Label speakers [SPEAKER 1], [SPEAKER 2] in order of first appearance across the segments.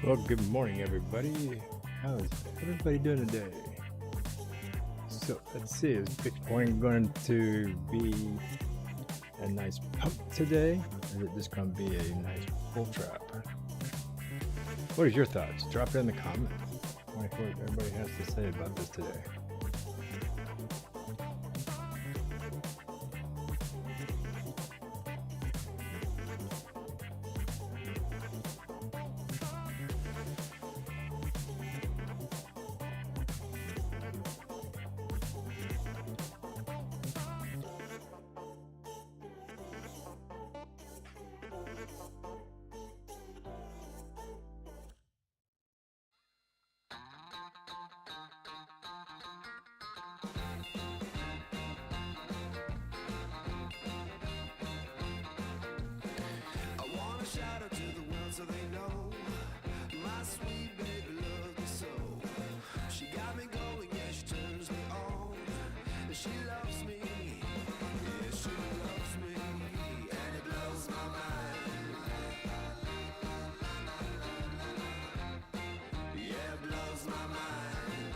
[SPEAKER 1] Well, good morning, everybody. How's everybody doing today? So let's see, is Bitcoin going to be a nice pump today, or is it just going to be a nice bull trap? What is your thoughts? Drop it in the comments. I wonder what everybody has to say about this today.
[SPEAKER 2] Shout out to the world so they know my sweet baby loves me so. She got me going, yeah, she turns me on. She loves me, yeah, she loves me, and it blows my mind. Yeah, it blows my mind.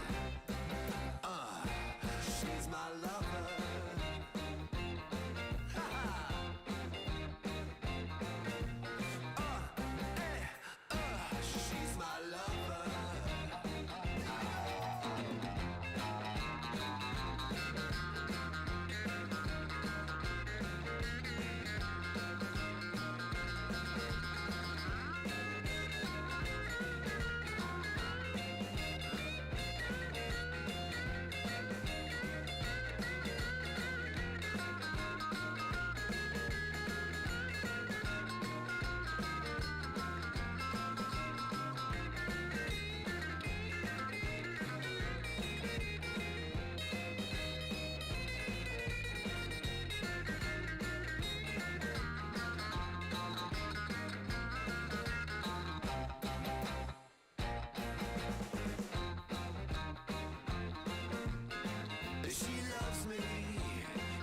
[SPEAKER 2] She's my lover. She loves me,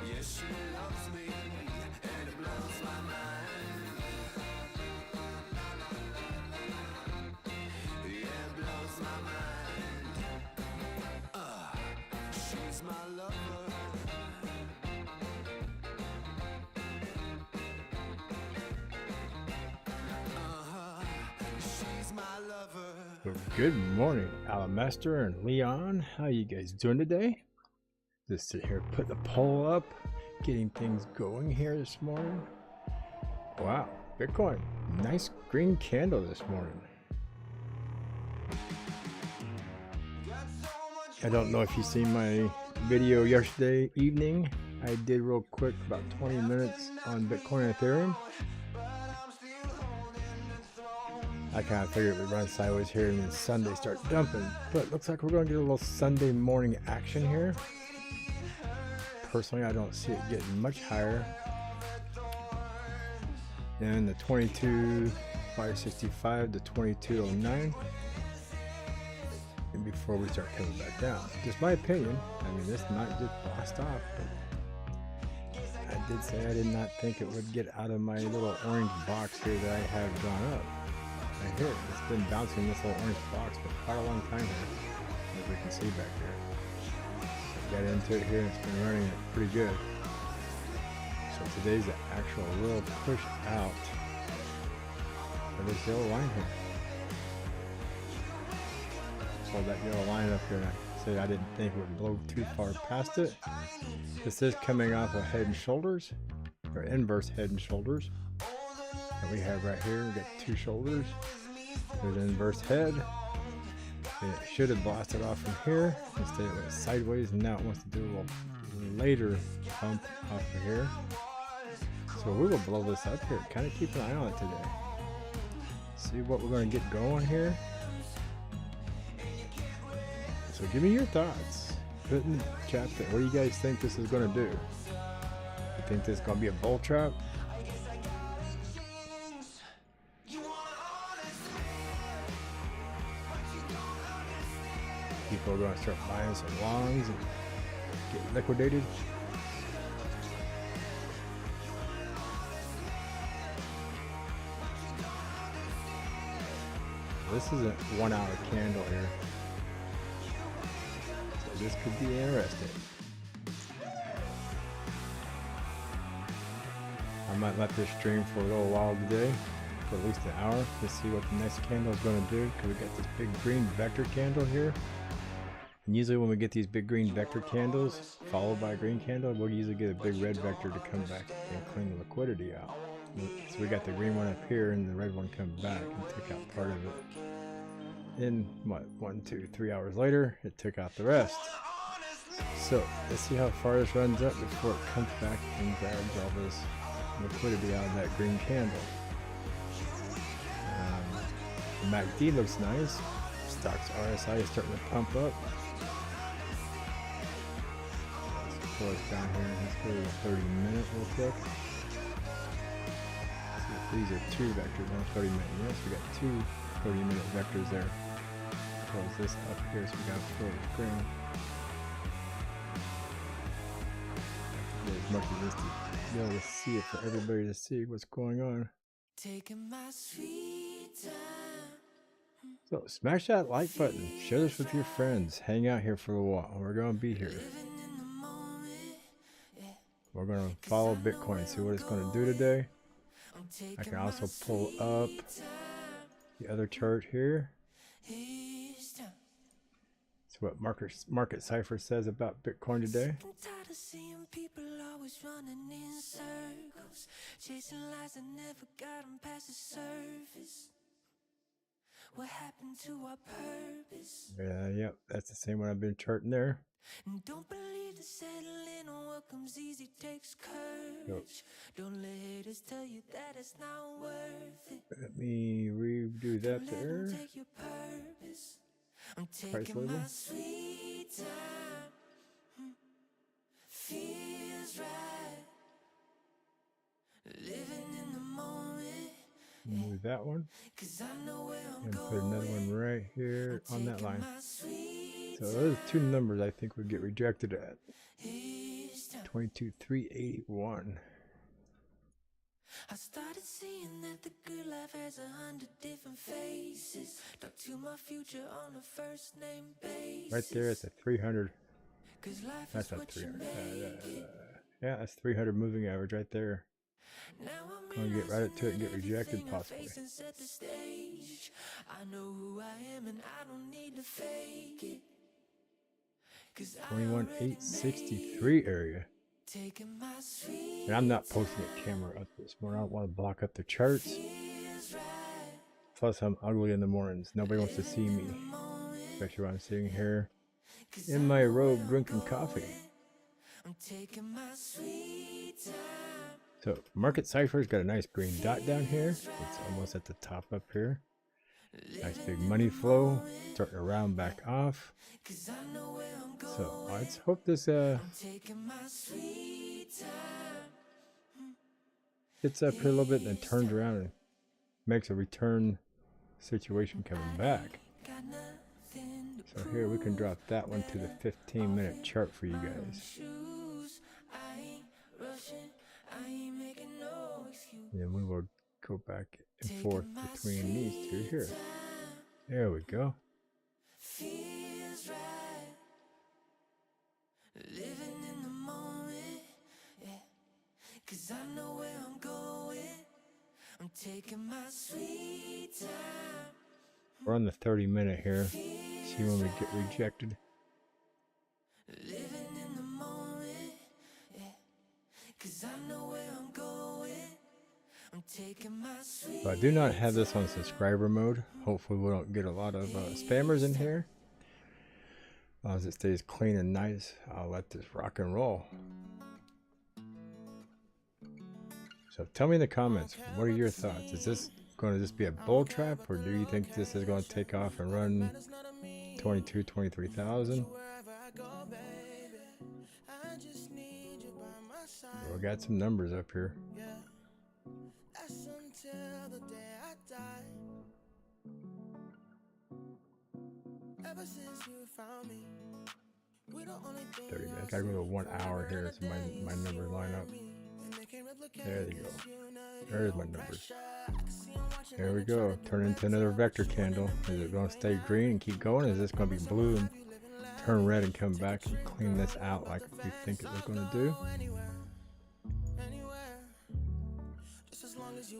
[SPEAKER 2] yes she loves me, and it blows my mind. Yeah, it blows my mind. She's my lover. She's my lover.
[SPEAKER 1] Well, good morning, Alamaster and Leon. How you guys doing today? Just sit here, put the poll up, getting things going here this morning. Wow, Bitcoin, nice green candle this morning. I don't know if you seen my video yesterday evening. I did real quick, about 20 minutes on Bitcoin and Ethereum. I kind of figured we'd run sideways here and then Sunday start dumping, but looks like we're going to get a little Sunday morning action here. Personally, I don't see it getting much higher than the 22,565 to 2209, and before we start coming back down. Just my opinion. I mean, this might just blast off, but I did say I did not think it would get out of my little orange box here that I have drawn up. I hear it. It's been bouncing this little orange box for quite a long time here, as we can see back there. Got into it here and it's been running it pretty good. So today's the actual real push out of this yellow line here. So that yellow line up here, I said I didn't think it would blow too far past it. This is coming off of head and shoulders, or inverse head and shoulders. And we have right here, we got two shoulders. There's an inverse head. And it should have blasted off from here. Instead it went sideways, and now it wants to do a little later pump off of here. So we will blow this up here. Kind of keep an eye on it today. See what we're going to get going here. So give me your thoughts. Put in the chat there. What do you guys think this is going to do? You think this is going to be a bull trap? People are going to start buying some longs and get liquidated. This is a 1 hour candle here. So this could be interesting. I might let this stream for a little while today, for at least an hour, to see what the next candle is going to do, because we got this big green vector candle here. And usually when we get these big green vector candles, followed by a green candle, we'll usually get a big red vector to come back and clean the liquidity out. So we got the green one up here and the red one comes back and took out part of it. And what, 1, 2, 3 hours later, it took out the rest. So let's see how far this runs up before it comes back and grabs all this liquidity out of that green candle. The MACD looks nice. Stocks RSI is starting to pump up. Let's pull us down here. Let's go to the 30-minute real quick. See if these are two vectors, not 30-minute. Yes, we got two 30-minute vectors there. Close this up here, so we got to pull the screen. As much as this to be able to see it for everybody to see what's going on. Taking my sweet time. So smash that like button, share this with your friends, hang out here for a while. We're going to be here. We're going to follow Bitcoin, see what it's going to do today. I can also pull up the other chart here. It's what Market Cipher says about Bitcoin today. People always running in circles, chasing lies that never got them past the surface. What happened to our purpose? Yeah, yep, that's the same one I've been charting there. And don't believe the settling on what comes easy takes courage. Yep. Don't let haters tell you that it's not worth it. Let me redo that there. Take your purpose. I'm taking my sweet time. Feels right. Living in the moment. Move that one and put another one right here on that line. So those two numbers I think would get rejected at 22,381. I started seeing that the good life has 100 different faces. Talk to my future on a first name basis. Right there at the 300. That's not 300. Yeah, that's 300 moving average right there. Gonna get right up to it and get rejected possibly. I know who I am and I don't need to fake it. 21,863 area. And I'm not posting a camera up this morning. I don't want to block up the charts. Plus I'm ugly in the mornings. Nobody wants to see me. Especially when I'm sitting here in my robe drinking coffee. So Market Cipher's got a nice green dot down here. It's almost at the top up here. Nice big money flow, starting to round back off. So let's hope this gets up here a little bit and then turns around and makes a return situation coming back. So here we can drop that one to the 15-minute chart for you guys. And then we will go back and forth between these two here. There we go. Living in the moment, yeah. 'Cause I know where I'm going. I'm taking my sweet time. We're on the 30-minute here. See when we get rejected. Living in the moment, yeah. 'Cause I know where I'm going. So I do not have this on subscriber mode. Hopefully we don't get a lot of spammers in here. As long as it stays clean and nice, I'll let this rock and roll. So tell me in the comments, what are your thoughts? Is this going to just be a bull trap, or do you think this is going to take off and run 22, 23,000? We got some numbers up here. I gotta go to 1 hour here so my numbers line up. There you go. There's my numbers. There we go. Turn into another vector candle. Is it going to stay green and keep going? Is this going to be blue and turn red and come back and clean this out like we think it was going to do?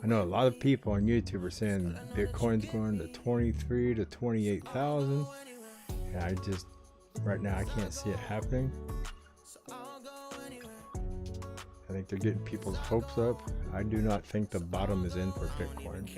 [SPEAKER 1] I know a lot of people on YouTube are saying Bitcoin's going to 23 to 28,000. And I just, right now, I can't see it happening. I think they're getting people's hopes up. I do not think the bottom is in for Bitcoin.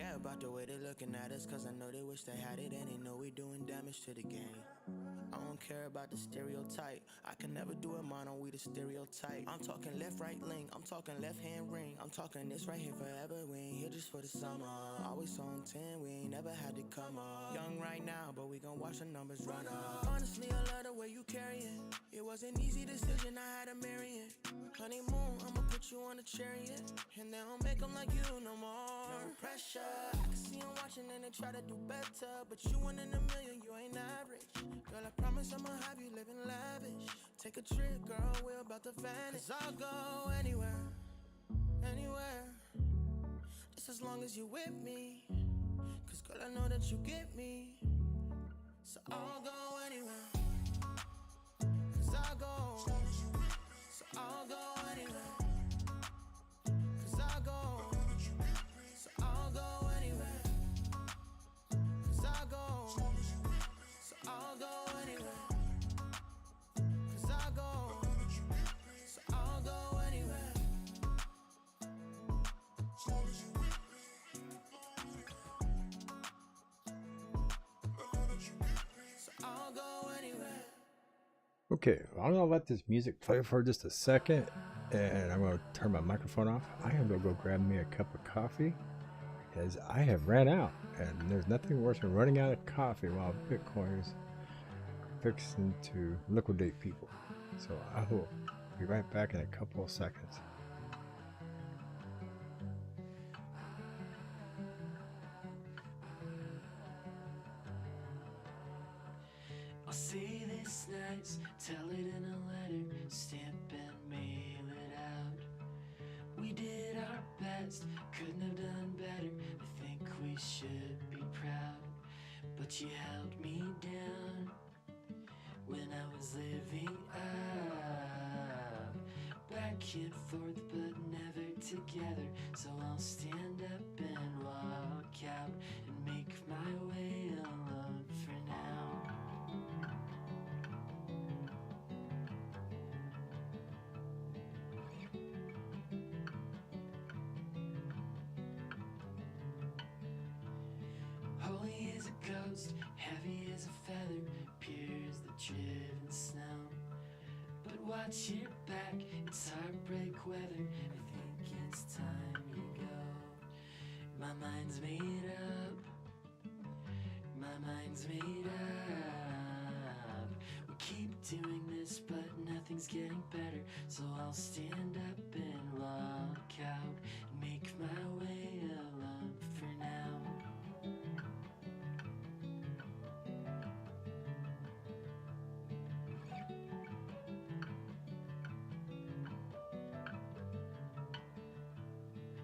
[SPEAKER 2] I don't care about the stereotype. I can never do it mono, we the stereotype. I'm talking left, right link. I'm talking left hand ring. I'm talking this right here forever. We ain't here just for the summer. Always on 10, we ain't never had to come up. Young right now, but we gon' watch the numbers run up. Honestly, I love the way you carry it. It was an easy decision, I had to marry it. Honeymoon, I'ma put you on a chariot. And they don't make them like you no more. No pressure. I can see them watching and they try to do better. But you one in a million, you ain't average. Girl, I promise I'ma have you living lavish. Take a trip, girl, we're about to vanish. 'Cause I'll go anywhere, anywhere, just as long as you with me. 'Cause girl, I know that you get me. So I'll go anywhere. 'Cause I'll go. So I'll go anywhere. 'Cause I'll go. So I'll go anywhere. 'Cause I'll go. So I'll go anywhere. 'Cause I'll go. So I'll go anywhere. So I'll go anywhere.
[SPEAKER 1] Okay, I'm gonna let this music play for just a second, and I'm gonna turn my microphone off. I am gonna go grab me a cup of coffee, as I have ran out, and there's nothing worse than running out of coffee while Bitcoin is fixing to liquidate people. So I will be right back in a couple of seconds.
[SPEAKER 3] I'll say this nice, tell it in a letter, stamp and mail it out. We did our best, couldn't have done better. I think we should be proud. But you held me down when I was living up. Back and forth but never together. So I'll stand up and walk out and make my way alone for now. Holy as a ghost, heavy as a feather, pure as the driven snow. But watch your back, it's heartbreak weather. I think it's time you go. My mind's made up. My mind's made up. We keep doing this, but nothing's getting better. So I'll stand up and walk out and make my way alone for now.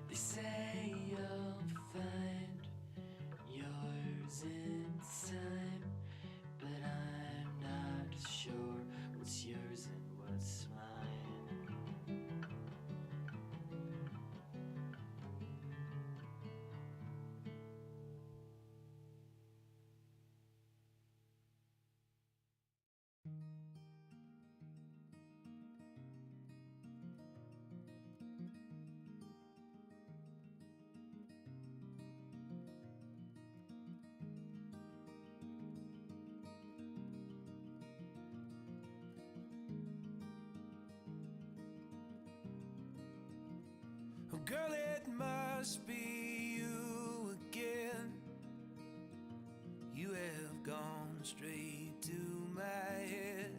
[SPEAKER 3] They say you'll find yours in time, but I'm not sure what's yours and what's mine.
[SPEAKER 2] Girl, it must be you again. You have gone straight to my head.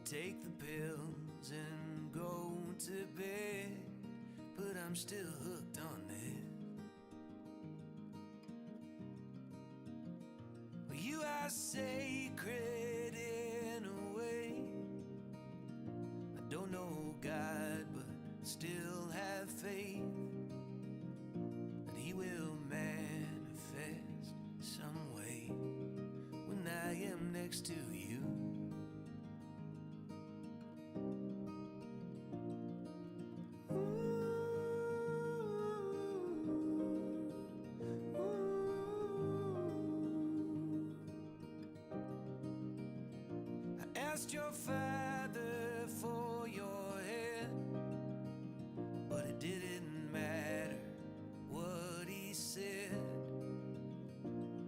[SPEAKER 2] Take the pills and go to bed, but I'm still hooked on this. Well, you are sacred in a way. I don't know God, but still have faith that He will manifest some way when I am next to you. I asked your father for your hand, but it didn't matter what he said.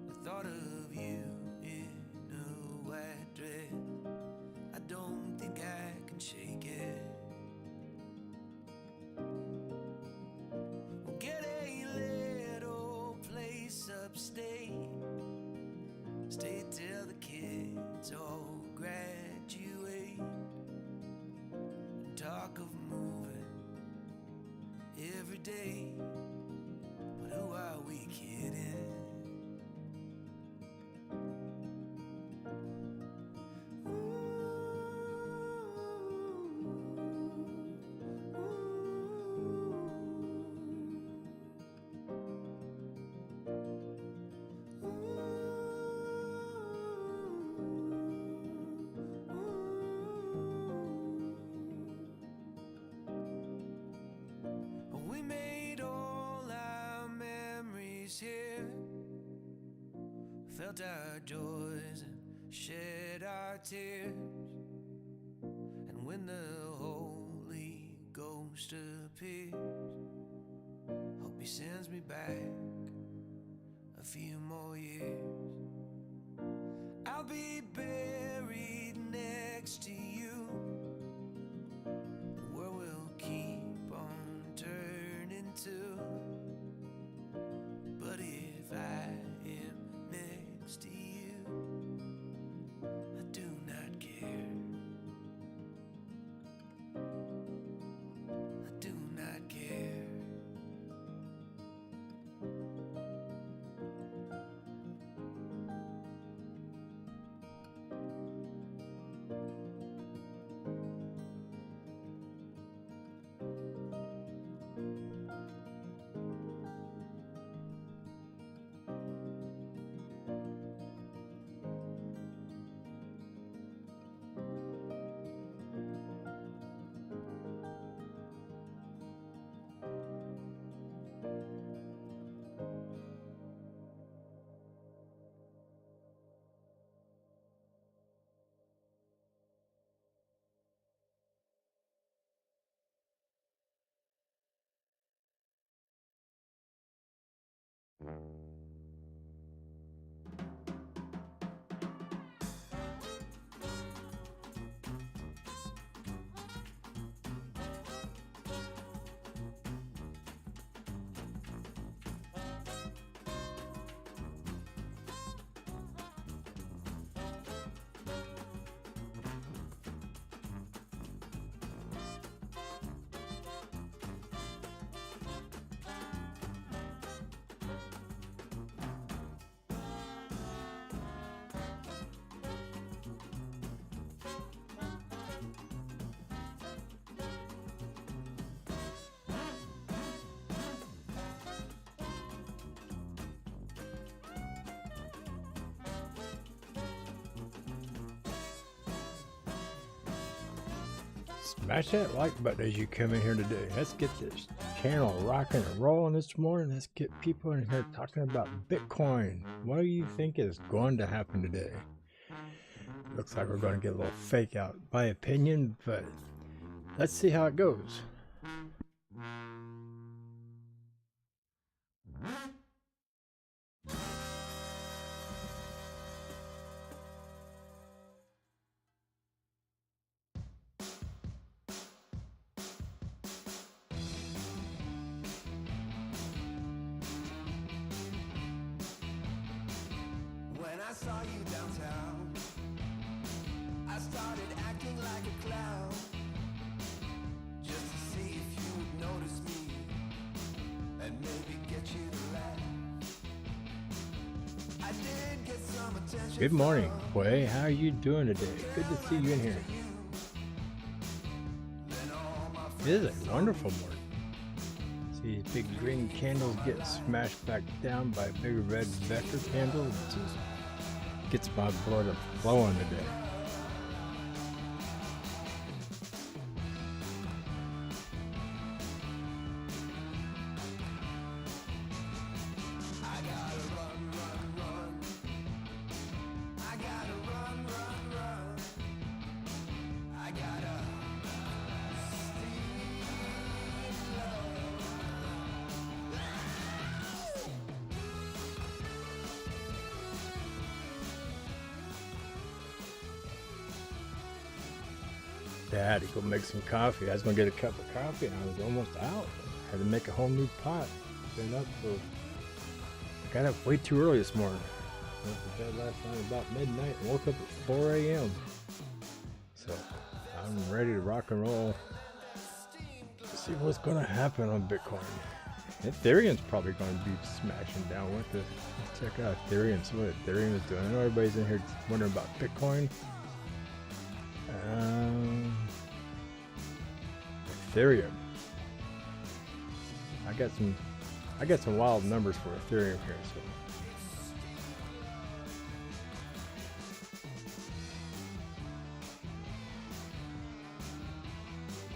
[SPEAKER 2] The thought of you in a white dress, I don't think I can shake it. We'll get a little place upstate, stay till the kids all graduate, and talk of moving every day. But who are we kidding? We made all our memories here, felt our joys and shed our tears. And when the Holy Ghost appears, hope He sends me back a few more years. I'll be buried next to you. The world will keep on turning to, but if I am next to you, I do not care. I do not care.
[SPEAKER 1] Smash that like button as you come in here today. Let's get this channel rocking and rolling this morning. Let's get people in here talking about Bitcoin. What do you think is going to happen today? Looks like we're going to get a little fake out, my opinion, but let's see how it goes.
[SPEAKER 2] saw you downtown. I started acting like a clown, just to see if you would notice me and maybe get you to laugh. I did get some attention.
[SPEAKER 1] Good morning, Quay. How are you doing today? Good to see you in here. It is a wonderful morning. See these big green candles get smashed back down by a big red vector candle. It just gets my blood flowing today. I had to go make some coffee. I was gonna get a cup of coffee and I was almost out. I had to make a whole new pot. Been up for, I got up way too early this morning. Went to bed last night about midnight and woke up at 4 a.m. So I'm ready to rock and roll. See what's gonna happen on Bitcoin. Ethereum's probably gonna be smashing down with it. Let's check out Ethereum, see what Ethereum is doing. I know everybody's in here wondering about Bitcoin. Ethereum. I got some wild numbers for Ethereum here.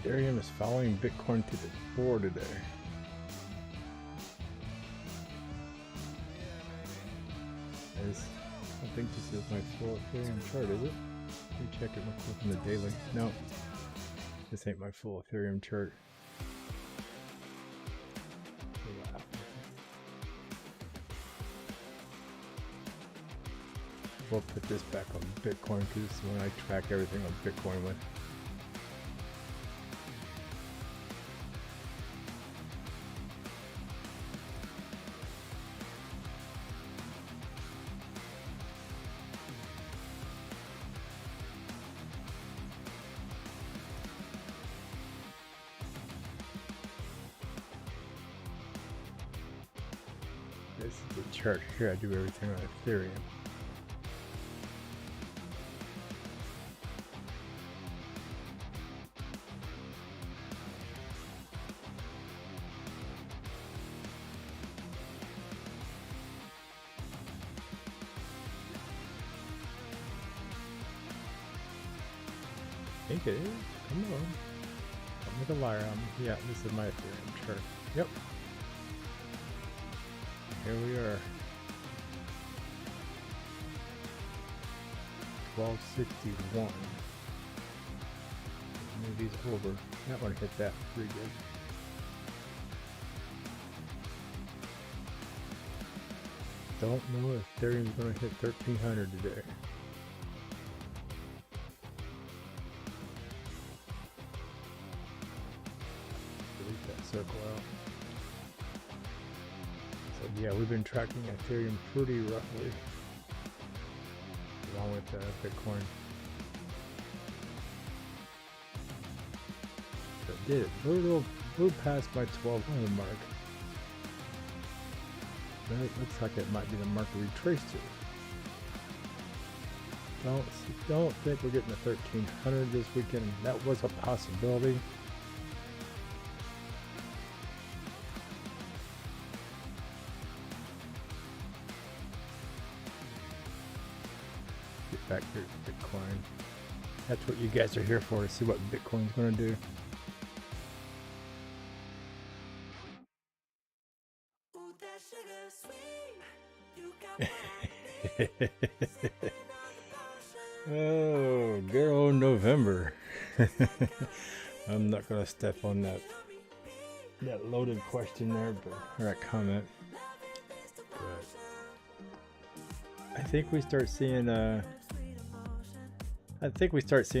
[SPEAKER 1] So Ethereum is following Bitcoin to the floor today. I don't think this is my full Ethereum chart, is it? Let me check it real quick in the daily. No, this ain't my full Ethereum chart. Wow. We'll put this back on Bitcoin because this is when I track everything on Bitcoin with. This is the chart here. I do everything on Ethereum. I think it is. Come on. Don't make a liar on me. Yeah, this is my Ethereum chart. Yep. Here we are. 1261. Move these over. That one hit that pretty good. Don't know if Ethereum's going to hit 1300 today. Delete that circle out. Yeah, we've been tracking Ethereum pretty roughly, along with Bitcoin. So it did it. Blew past my 1200 mark. That looks like it might be the mark to retrace to. Don't think we're getting to 1300 this weekend. That was a possibility. Back here to Bitcoin. That's what you guys are here for, to see what Bitcoin's going to do. Oh, good old November. I'm not going to step on that loaded question there, or that comment. But I think we start seeing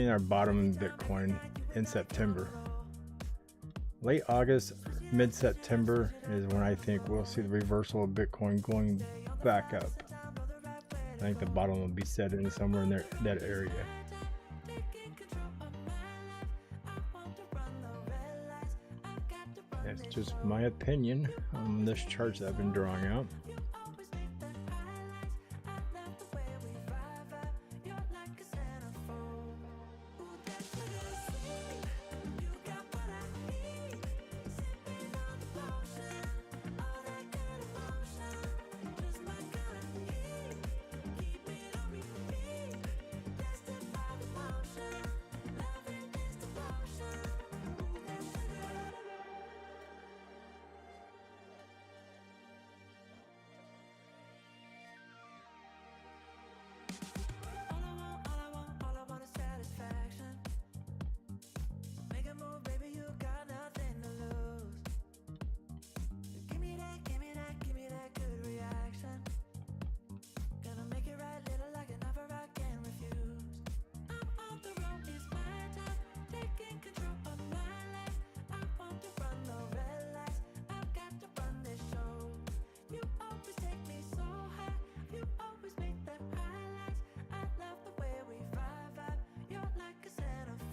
[SPEAKER 1] our bottom in Bitcoin in September. Late August, mid-September is when I think we'll see the reversal of Bitcoin going back up. I think the bottom will be set in somewhere in there, that area. That's just my opinion on this chart that I've been drawing out.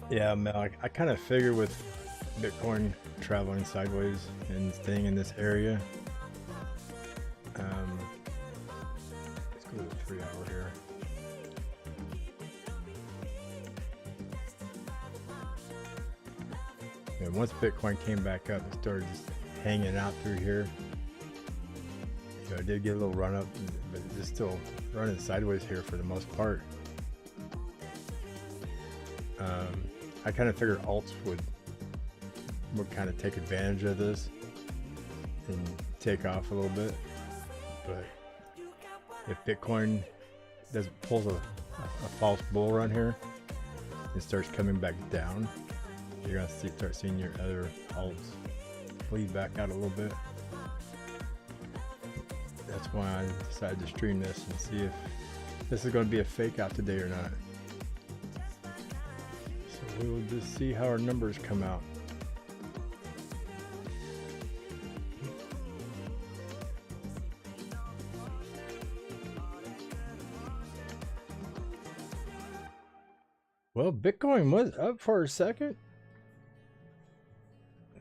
[SPEAKER 1] Yeah, man, I kind of figured with Bitcoin traveling sideways and staying in this area. Let's go to the 3 hour here. And once Bitcoin came back up, it started just hanging out through here. So I did get a little run up, but it's still running sideways here for the most part. I kind of figured alts would kind of take advantage of this and take off a little bit, but if Bitcoin pulls a false bull run here and starts coming back down, you're gonna start seeing your other alts bleed back out a little bit. That's why I decided to stream this and see if this is going to be a fake out today or not. We will just see how our numbers come out. Well, Bitcoin was up for a second.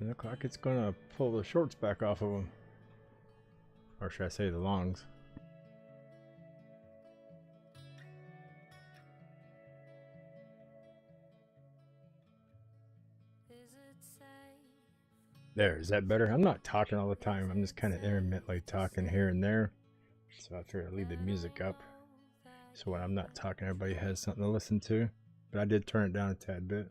[SPEAKER 1] It looks like it's going to pull the shorts back off of them. Or should I say the longs? There, is that better? I'm not talking all the time. I'm just kind of intermittently talking here and there. So I figured I'd leave the music up. So when I'm not talking, everybody has something to listen to. But I did turn it down a tad bit.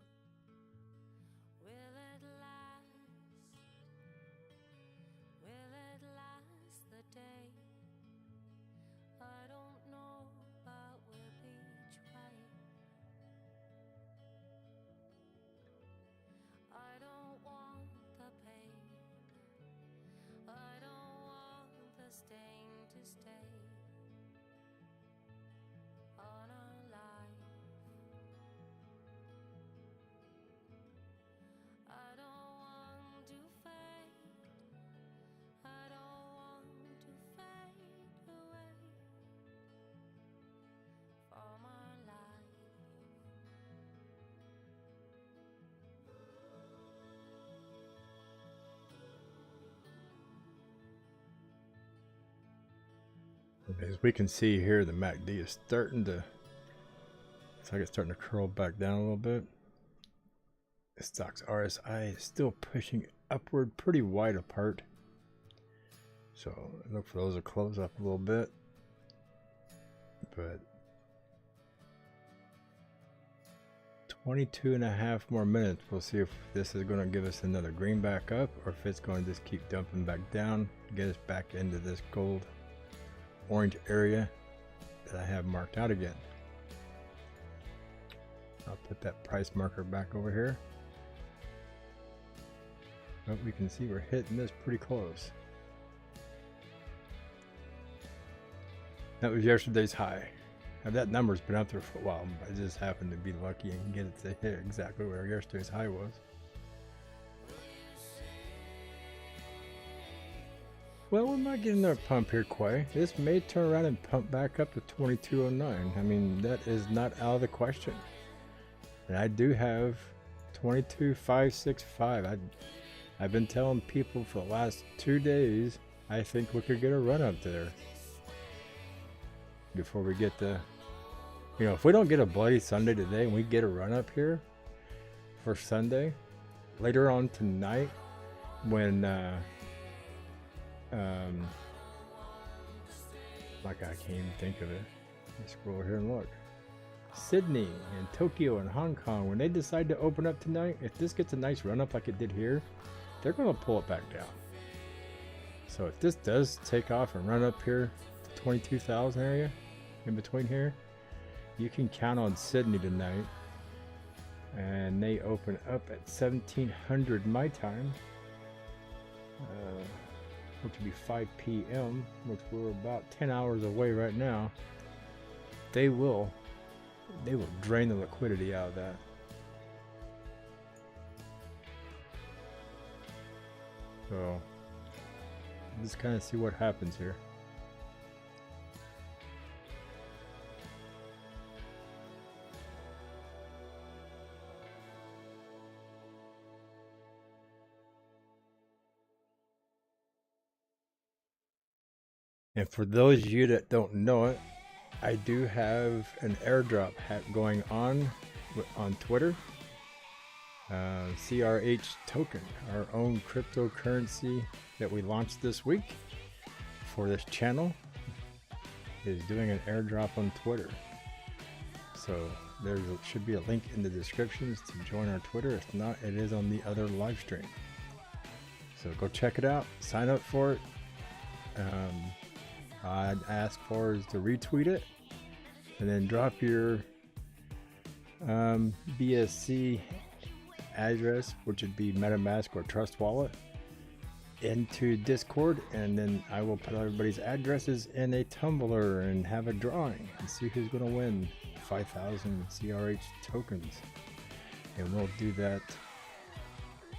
[SPEAKER 1] As we can see here, the MACD is starting to, looks like it's starting to curl back down a little bit. The stock's RSI is still pushing upward pretty wide apart. So look for those to close up a little bit. But 22.5 more minutes. We'll see if this is going to give us another green back up or if it's going to just keep dumping back down, get us back into this gold orange area that I have marked out again. I'll put that price marker back over here. But we can see we're hitting this pretty close. That was yesterday's high. Now that number's been up there for a while, but I just happened to be lucky and get it to hit exactly where yesterday's high was. Well, we're not getting our pump here, Quay. This may turn around and pump back up to 2209. I mean, that is not out of the question. And I do have 22,565. I've been telling people for the last 2 days, I think we could get a run up there before we get the, you know, if we don't get a bloody Sunday today and we get a run up here for Sunday, later on tonight, when like I can't even think of it. Let's scroll here and look. Sydney and Tokyo and Hong Kong, when they decide to open up tonight, if this gets a nice run up like it did here, they're going to pull it back down. So if this does take off and run up here to 22,000 area in between here, you can count on Sydney tonight. And they open up at 1700 my time, which would be 5 p.m., which we're about 10 hours away right now. They will drain the liquidity out of that. So just kind of see what happens here. And for those of you that don't know it, I do have an airdrop going on Twitter. CRH Token, our own cryptocurrency that we launched this week for this channel, is doing an airdrop on Twitter. So there should be a link in the descriptions to join our Twitter. If not, it is on the other live stream. So go check it out, sign up for it. I'd ask for is to retweet it and then drop your BSC address, which would be MetaMask or Trust Wallet, into Discord, and then I will put everybody's addresses in a tumbler and have a drawing and see who's going to win 5,000 CRH tokens. And we'll do that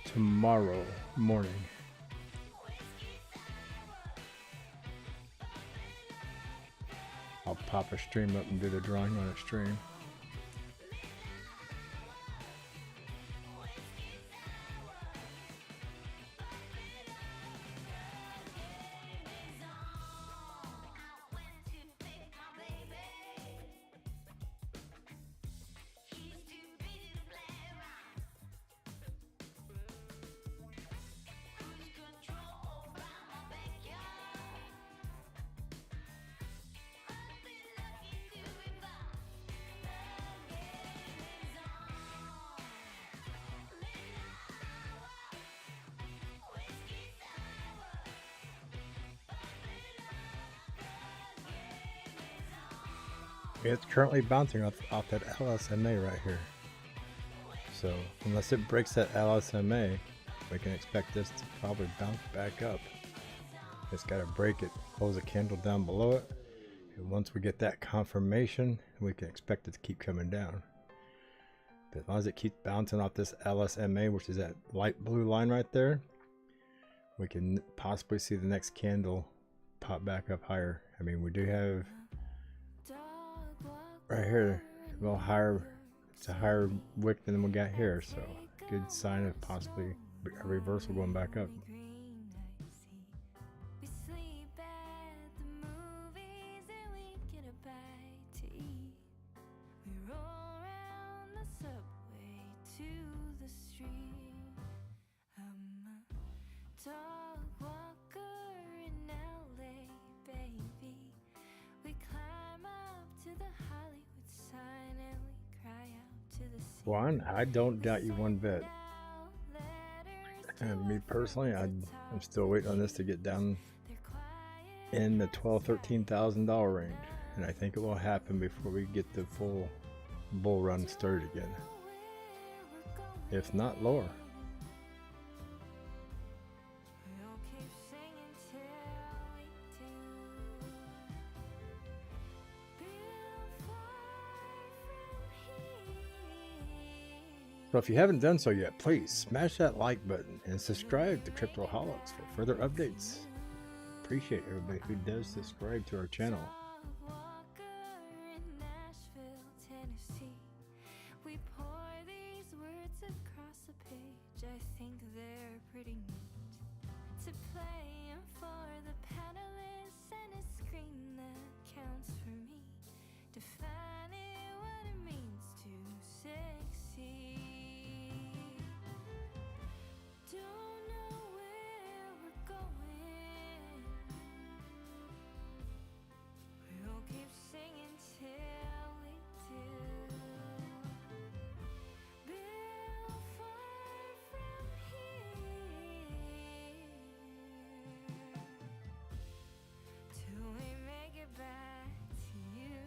[SPEAKER 1] tomorrow morning. I'll pop a stream up and do the drawing on a stream. It's currently bouncing off that LSMA right here. So unless it breaks that LSMA, we can expect this to probably bounce back up. It's got to break it, close a candle down below it, and once we get that confirmation, we can expect it to keep coming down. But as long as it keeps bouncing off this LSMA, which is that light blue line right there, we can possibly see the next candle pop back up higher. I mean, we do have right here a little higher, it's a higher wick than we got here, so good sign of possibly a reversal going back up. One, I don't doubt you one bit. And me personally, I'm still waiting on this to get down in the $12,000–13,000 range, and I think it will happen before we get the full bull run started again, if not lower. So if you haven't done so yet, please smash that like button and subscribe to Cryptoholics for further updates. appreciate everybody who does subscribe to our channel.
[SPEAKER 4] Walker in Nashville, Tennessee. We pour these words across a page. I think they're pretty neat to play 'em for the panelists and a screen that counts for me. Defining what it means to succeed. Don't know where we're going. We'll keep singing till we do. Built far from here till we make it back to you.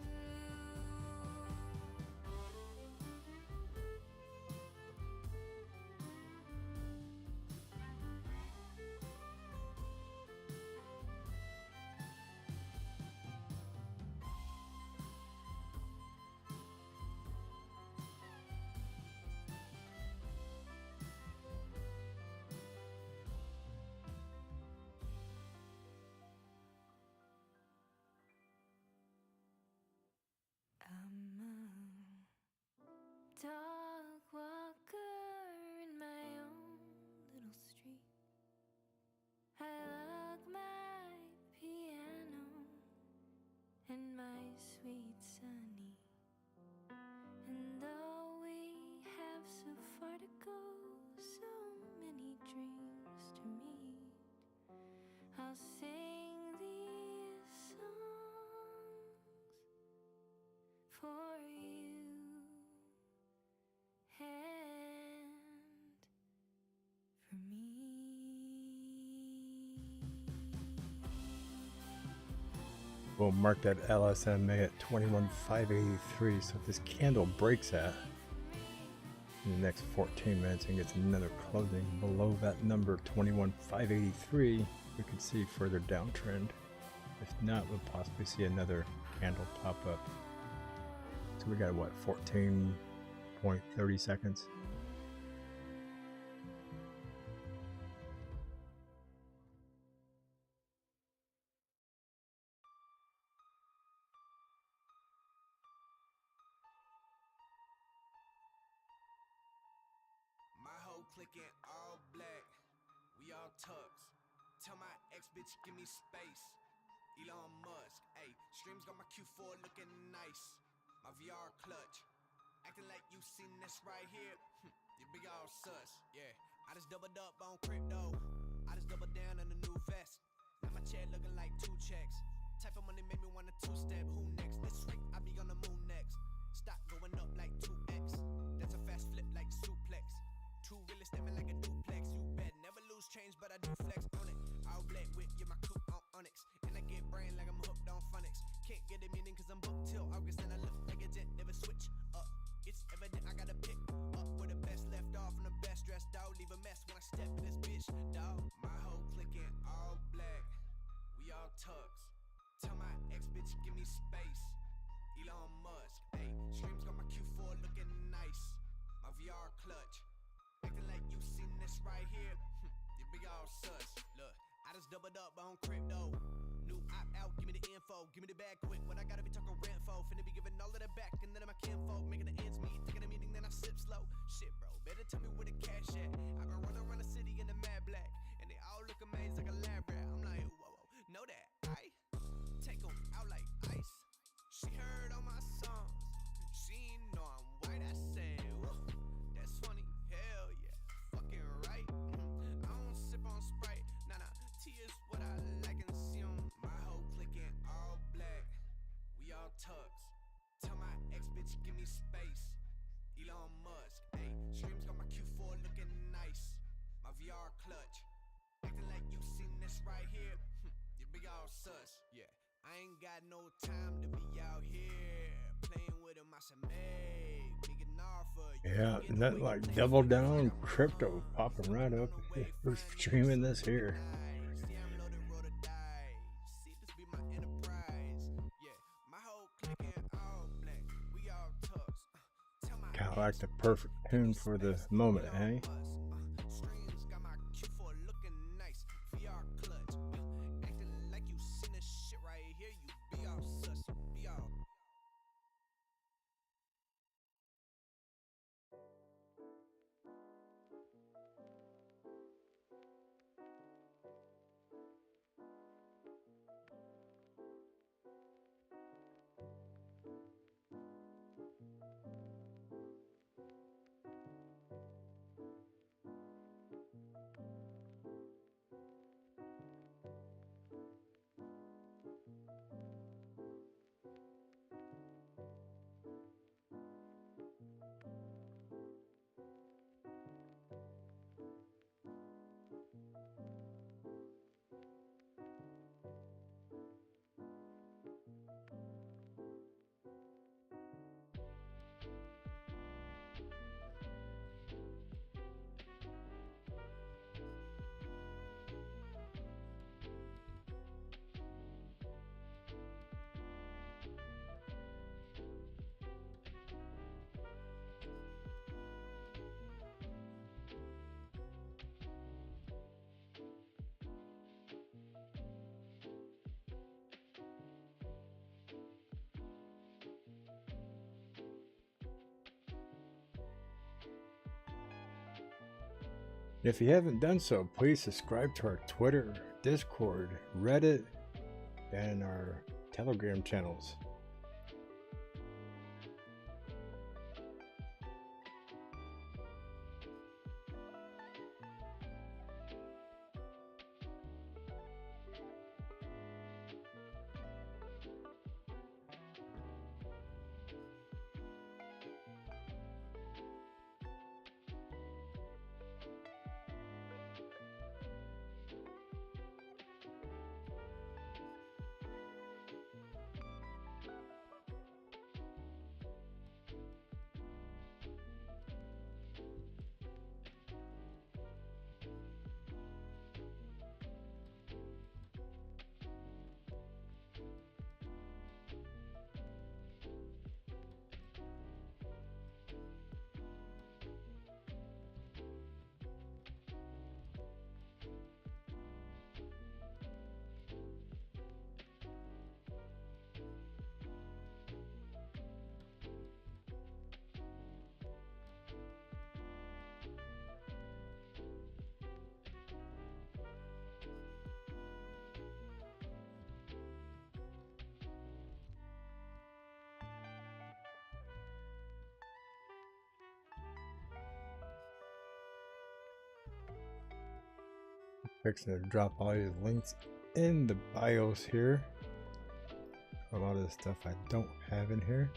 [SPEAKER 4] I'm a dog walker in my own little street. I love my piano and my sweet Sonny. And though we have so far to go, so many dreams to meet, I'll sing these songs for you and for me.
[SPEAKER 1] We'll mark that LSMA at 21,583. So if this candle breaks that in the next 14 minutes and gets another closing below that number 21,583, we could see further downtrend. If not, we'll possibly see another candle pop up. So we got what, 14.30 seconds.
[SPEAKER 2] My whole clique in all black, we all tucks. Tell my ex bitch give me space. Elon Musk, ayy, streams got my Q4 looking nice. My VR clutch, acting like you seen this right here. You big all sus, yeah. I just doubled up on crypto. I just doubled down on the new vest. Now my chair looking like 2 checks. Type of money made me want a 2-step. Who next? This week I be on the moon next. Stock going up like 2x. That's a fast flip like suplex. True really stepping like a duplex. You bet never lose change, but I do flex on it. All black with you, my coupe on Onyx. And I get brain like I'm hooked on phonics. Can't get a meaning cause I'm booked till August. And I look like a jet, never switch up. It's evident I gotta pick up where the best left off from the best dressed dog. Leave a mess when I step in this bitch, dog. My whole clique in all black, we all tucks. Tell my ex bitch give me space. Elon Musk, ayy, streams got my Q4 looking nice. My VR clutch, acting like you seen this right here. You big all sus. Look, I just doubled up on crypto. New app out, give me the info, give me the bag quick. What I gotta be talking rent for, finna be giving all of that back, and then my kinfolk making the ends meet, taking a meeting, then I sip slow. Shit, bro, better tell me where the cash at. I've been running around the city in the mad black, and they all look amazed like a lab rat. I'm like, whoa, whoa, know that I take 'em out like ice. She heard all my songs, she ain't know I'm white. I said, whoa, that's funny, hell yeah, fucking right. I don't sip on Sprite, nah, tea is what I like and see 'em. My whole clique in all black, we all tucks. Tell my ex bitch give me space. Elon Musk, ayy, streams got my Q4 looking nice. My VR clutch, acting like you seen this right here. You big all sus, yeah. I ain't got no time to be out here playing with him. I said, hey, big enough for you.
[SPEAKER 1] Yeah, and that like double down crypto popping right up. We're streaming this here.
[SPEAKER 2] See, I'm loaded, roll the dice. See, this be my enterprise. Yeah, my whole clique in all black. We all tucks. Tell my
[SPEAKER 1] Kind of like the perfect tune for the moment, eh?
[SPEAKER 2] streams got my Q4 looking nice. VR clutch, acting like
[SPEAKER 1] If you haven't done so, please subscribe to our Twitter, Discord, Reddit, and our Telegram channels. Fixing to drop all these links in the bios here. A lot of the stuff I don't have in here.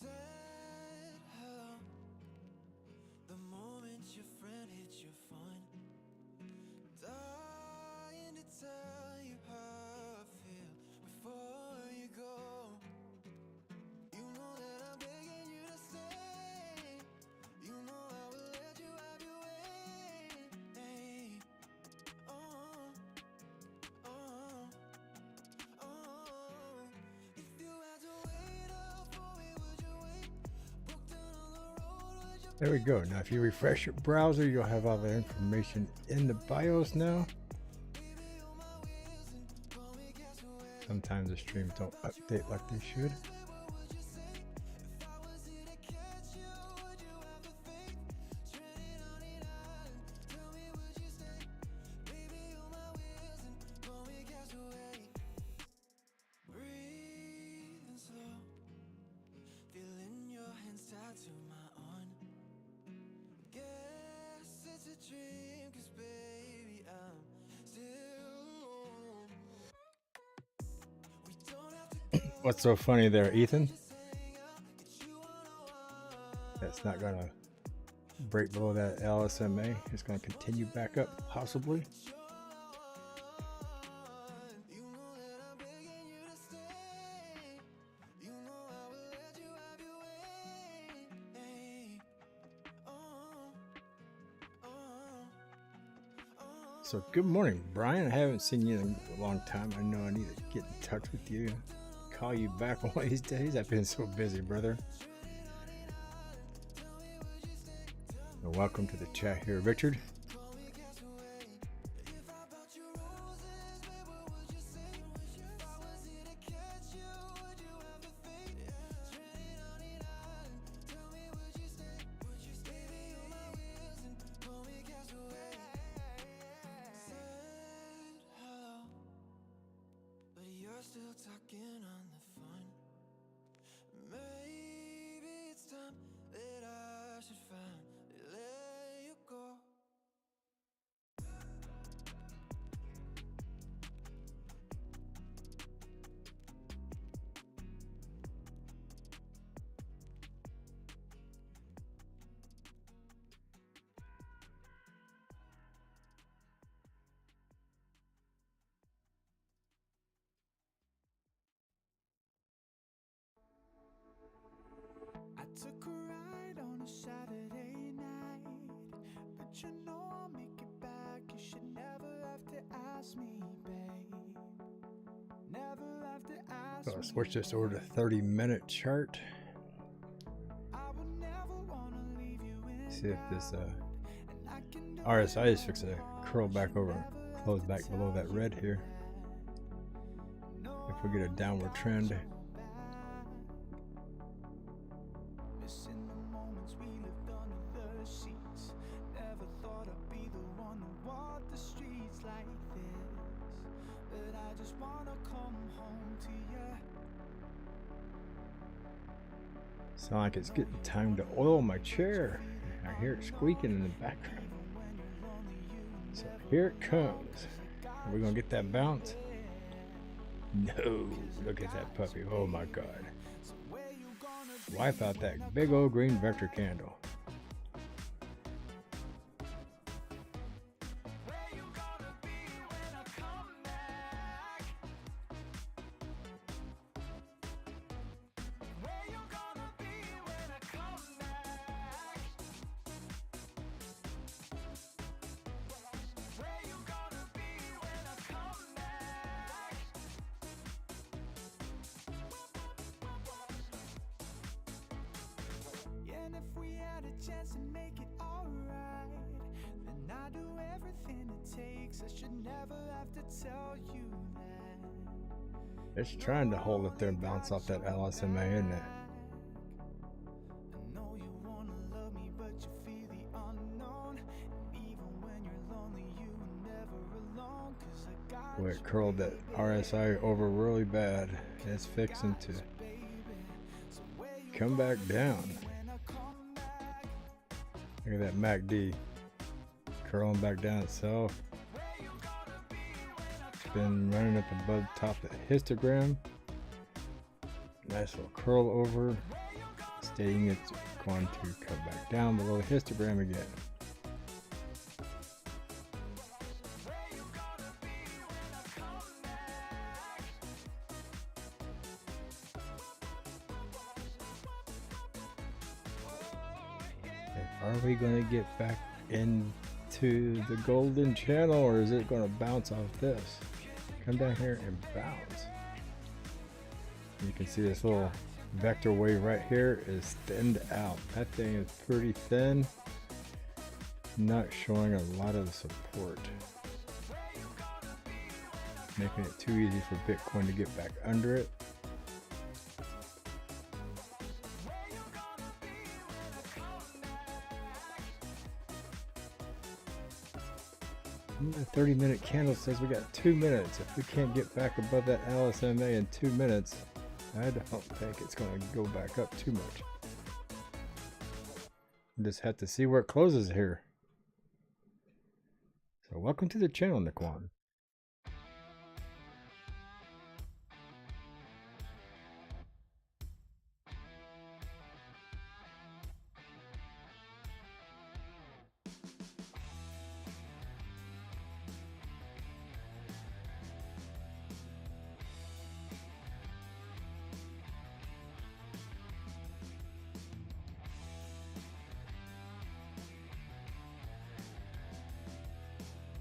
[SPEAKER 2] Said hello the moment your friend hits your phone. Dying to tell you how I feel before you go. You know that I'm begging you to stay. You know I will let you have your way. Hey, oh, oh, oh. If you had to wait up for me, would you wait? Broke down on the road, would you?
[SPEAKER 1] There we go. Now if you refresh your browser, you'll have all the information in the bios now. Sometimes the streams don't update like they should.
[SPEAKER 2] Breathing slow, feeling your hands tied to my arm. Guess it's a dream, 'cause baby I'm still alone. We don't have to go
[SPEAKER 1] What's so funny there, Ethan?
[SPEAKER 2] just hang out, get you one-on-one.
[SPEAKER 1] That's not gonna break below that LSMA. It's gonna continue back up, possibly.
[SPEAKER 2] You know that I'm begging you to stay. You know I will let you have your way. Hey, oh, oh, oh.
[SPEAKER 1] So good morning, Brian. I haven't seen you in a long time. I know I need to get in touch with you, call you back one of these days. I've been so busy, brother. And welcome to the chat here, Richard.
[SPEAKER 2] But you're still talking on the phone. Maybe it's time that I should finally let you go.
[SPEAKER 1] So I'll switch this over to 30-minute chart. See if this RSI is fixing to curl back over, close back below that red here. If we get a downward trend. Sound like it's getting time to oil my chair. I hear it squeaking in the background. So here it comes. Are we gonna get that bounce? No, look at that puppy. Oh my God. Wipe out that big old green vector candle.
[SPEAKER 2] And if we had a chance to make it alright, then I'd do everything it takes. I should never have to tell you that.
[SPEAKER 1] It's trying to hold it there and bounce off that LSMA, isn't it?
[SPEAKER 2] I know you wanna love me, but you fear the unknown. And even when you're lonely, you were never alone. 'Cause I got
[SPEAKER 1] Boy, it curled that RSI over really bad. It's fixing to come back down. Look at that MACD curling back down itself. It's been running up above top of the histogram. Nice little curl over, stating it's going to come back down below the histogram again. Are we going to get back into the golden channel, or is it going to bounce off this? Come down here and bounce. You can see this little vector wave right here is thinned out. That thing is pretty thin, not showing a lot of support, making it too easy for Bitcoin to get back under it. The 30-minute candle says we got 2 minutes. If we can't get back above that LSMA in 2 minutes, I don't think it's going to go back up too much. We just have to see where it closes here. So welcome to the channel, Nikwan.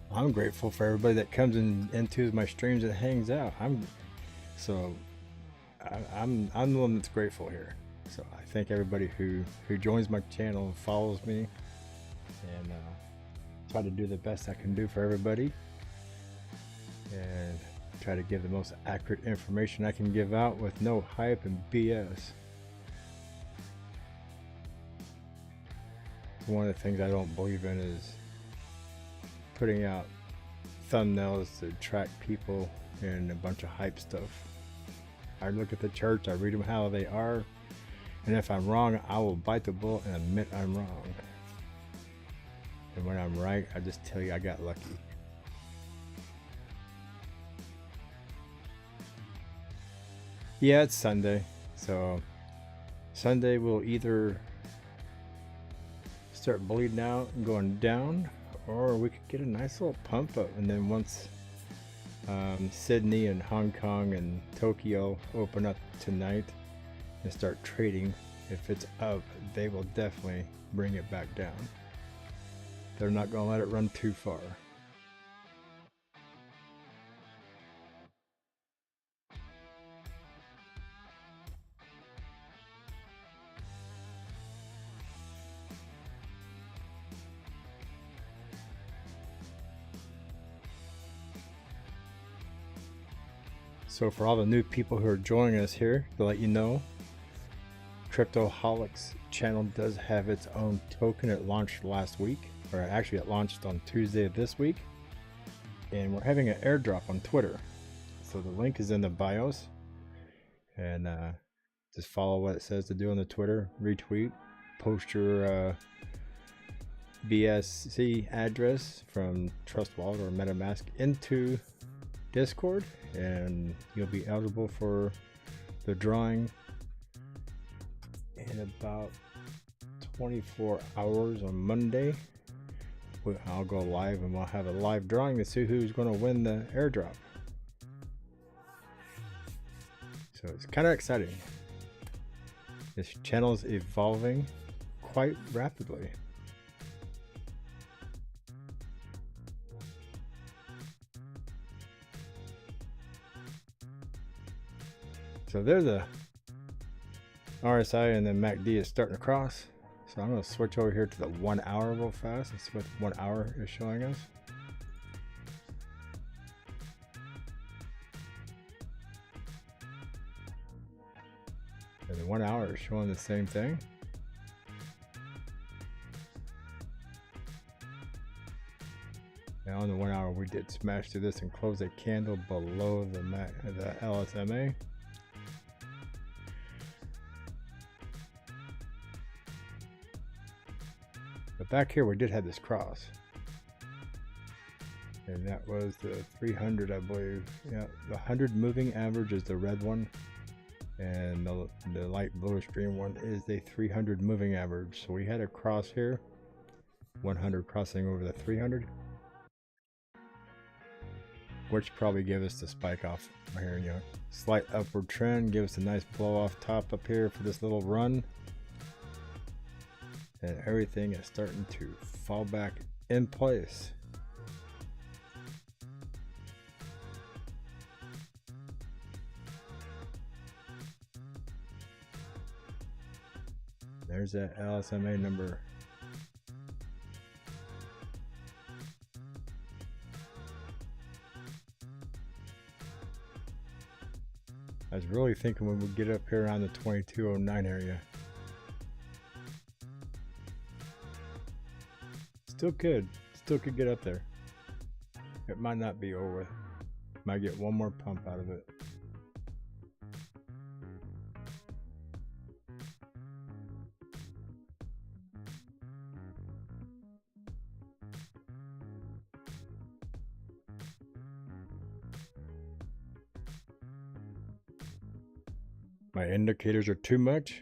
[SPEAKER 1] I'm grateful for everybody that comes into my streams and hangs out. I'm the one that's grateful here. So I thank everybody who joins my channel and follows me, and try to do the best I can do for everybody, and try to give the most accurate information I can give out with no hype and BS. One of the things I don't believe in is putting out thumbnails to attract people and a bunch of hype stuff. I look at the charts, I read them how they are, and if I'm wrong, I will bite the bullet and admit I'm wrong. And when I'm right, I just tell you I got lucky. Yeah, it's Sunday, so Sunday will either start bleeding out and going down, or we could get a nice little pump up, and then once Sydney and Hong Kong and Tokyo open up tonight and start trading, if it's up, they will definitely bring it back down. They're not going to let it run too far. So for all the new people who are joining us here, to let you know, Cryptoholics channel does have its own token. It launched last week, or actually it launched on Tuesday of this week, and we're having an airdrop on Twitter. So the link is in the bios, and just follow what it says to do on the Twitter, retweet, post your BSC address from Trust Wallet or MetaMask into Discord, and you'll be eligible for the drawing in about 24 hours on Monday. I'll go live and we'll have a live drawing to see who's going to win the airdrop. So it's kind of exciting. This channel is evolving quite rapidly. So there's a RSI, and then MACD is starting to cross. So I'm going to switch over here to the 1 hour real fast and see what 1 hour is showing us. And the 1 hour is showing the same thing. Now on the 1 hour, we did smash through this and close a candle below the LSMA. But back here, we did have this cross, and that was the 300, I believe. Yeah, the 100 moving average is the red one, and the light bluish green one is the 300 moving average. So we had a cross here, 100 crossing over the 300, which probably gave us the spike off here. You know, slight upward trend, give us a nice blow off top up here for this little run. And everything is starting to fall back in place. There's that LSMA number. I was really thinking when we get up here around the 2209 area. Still could get up there. It might not be over. Might get one more pump out of it. My indicators are too much.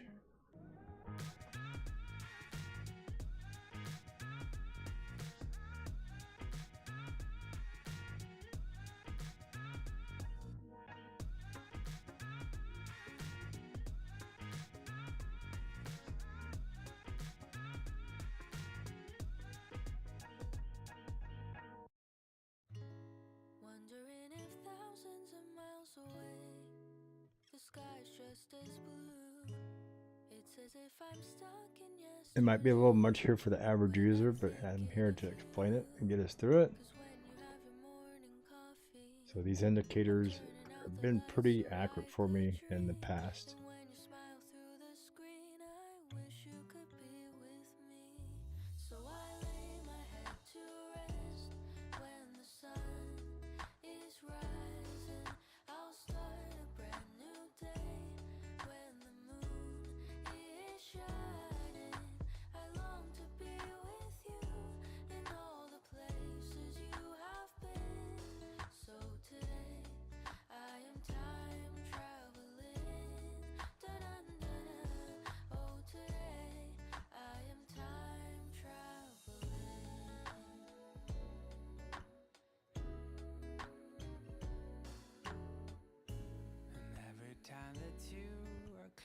[SPEAKER 4] Wondering if thousands of miles away the sky's just as blue. It's as if I'm stuck in yesterday.
[SPEAKER 1] It might be a little much here for the average user, but I'm here to explain it and get us through it. So these indicators have been pretty accurate for me in the past.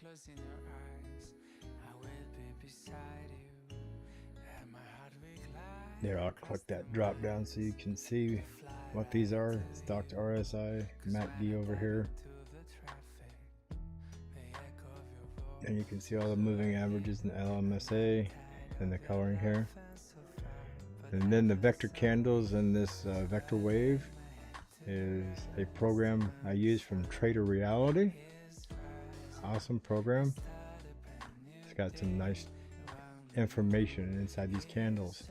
[SPEAKER 3] Closing your eyes, I will be beside you, and my heart will glide.
[SPEAKER 1] There, I'll click that drop down so you can see what these are. Stock to RSI, MACD over here. And you can see all the moving averages in the LMSA and the coloring here. And then the vector candles and this vector wave. is a program I use from Trader Reality. Awesome program. It's got some nice information inside these candles.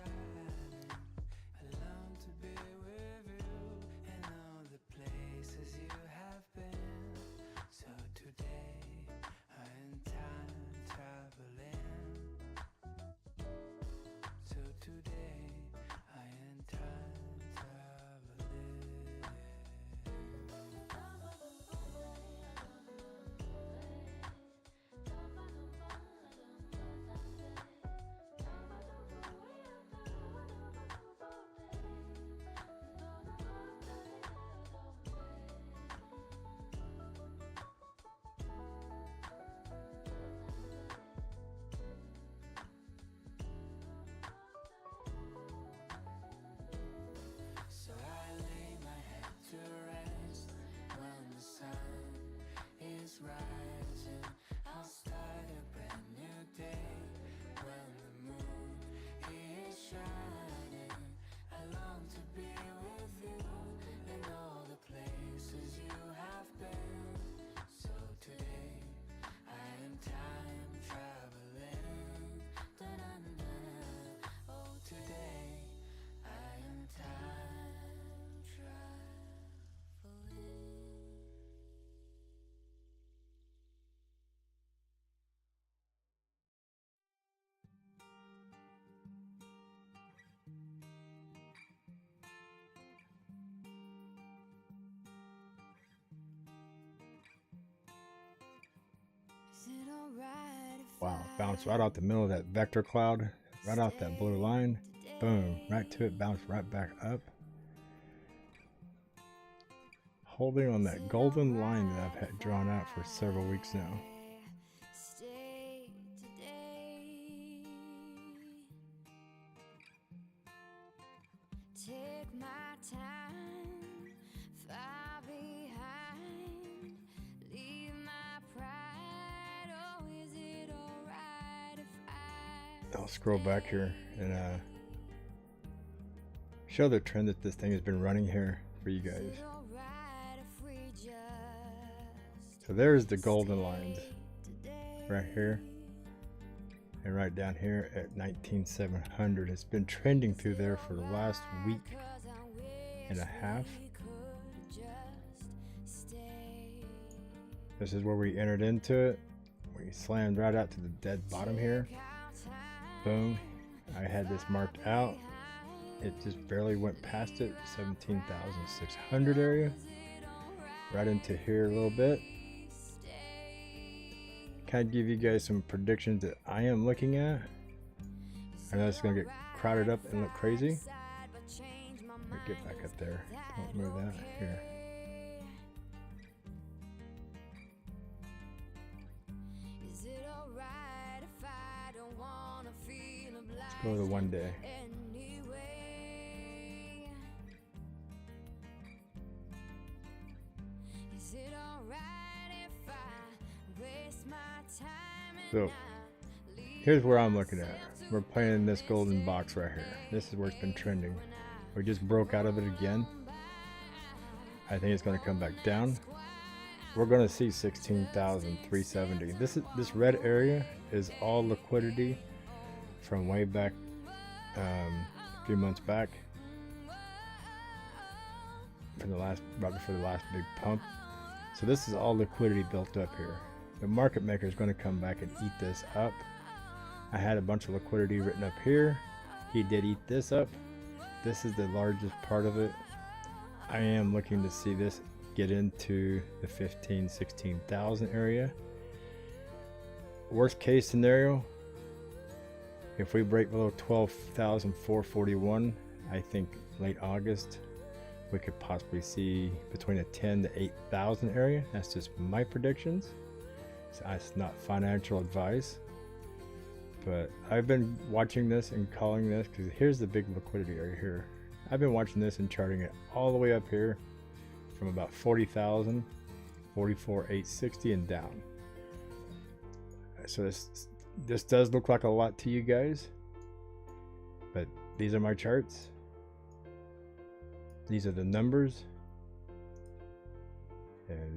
[SPEAKER 3] So I lay my head to rest when the sun is rising. I'll start a brand new day when the moon is shining. I long to be with you in all the places you have been. So today I am time traveling. Da-da-da-da. Oh, today I am time traveling.
[SPEAKER 4] Is it alright if
[SPEAKER 1] Wow, bounced right out the middle of that vector cloud, right off that blue line. Boom, right to it, bounced right back up. Holding on that golden line that I've had drawn out for several weeks now.
[SPEAKER 4] stay today? Take my time, far behind. Leave my pride. Oh, is it alright if I
[SPEAKER 1] I'll scroll back here and show the trend that this thing has been running here for you guys.
[SPEAKER 4] Is it alright if we just
[SPEAKER 1] So there's the golden lines
[SPEAKER 4] today?
[SPEAKER 1] right here and right down here at 19,700. It's been trending through there for the last week and a half. This is where we entered into it. We slammed right out to the dead bottom here. Boom. I had this marked out. It just barely went past it. 17,600 area. Right into here a little bit. Kind of give you guys some predictions that I am looking at. I know it's going to get crowded up and look crazy. Let me get back up there. Don't move that. Here.
[SPEAKER 4] Is it alright if I don't wanna feel obliged?
[SPEAKER 1] Let's go to 1 day.
[SPEAKER 4] Anyway, is it alright if I waste my time and
[SPEAKER 1] So
[SPEAKER 4] not leave
[SPEAKER 1] here's where I'm looking at. We're playing in this golden box right here. This is where it's been trending. We just broke out of it again. I think it's going to come back down. We're going to see 16,370. This red area is all liquidity from way back a few months back, from the last, right before the last big pump. So this is all liquidity built up here. The market maker is going to come back and eat this up. I had a bunch of liquidity written up here. He did eat this up. This is the largest part of it. I am looking to see this get into the 15, 16,000 area. Worst case scenario, if we break below 12,441, I think late August, we could possibly see between a 10 to 8,000 area. That's just my predictions. So that's not financial advice. But I've been watching this and calling this because here's the big liquidity area here. I've been watching this and charting it all the way up here from about 40,000, 44,860 and down. So this does look like a lot to you guys, but these are my charts. These are the numbers.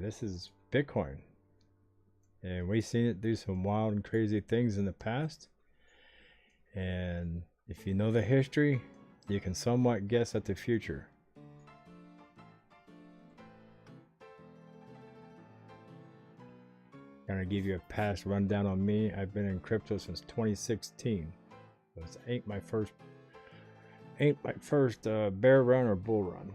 [SPEAKER 1] this is Bitcoin. And we've seen it do some wild and crazy things in the past. And if you know the history, you can somewhat guess at the future. I'm gonna give you a past rundown on me. I've been in crypto since 2016. So this ain't my first bear run or bull run.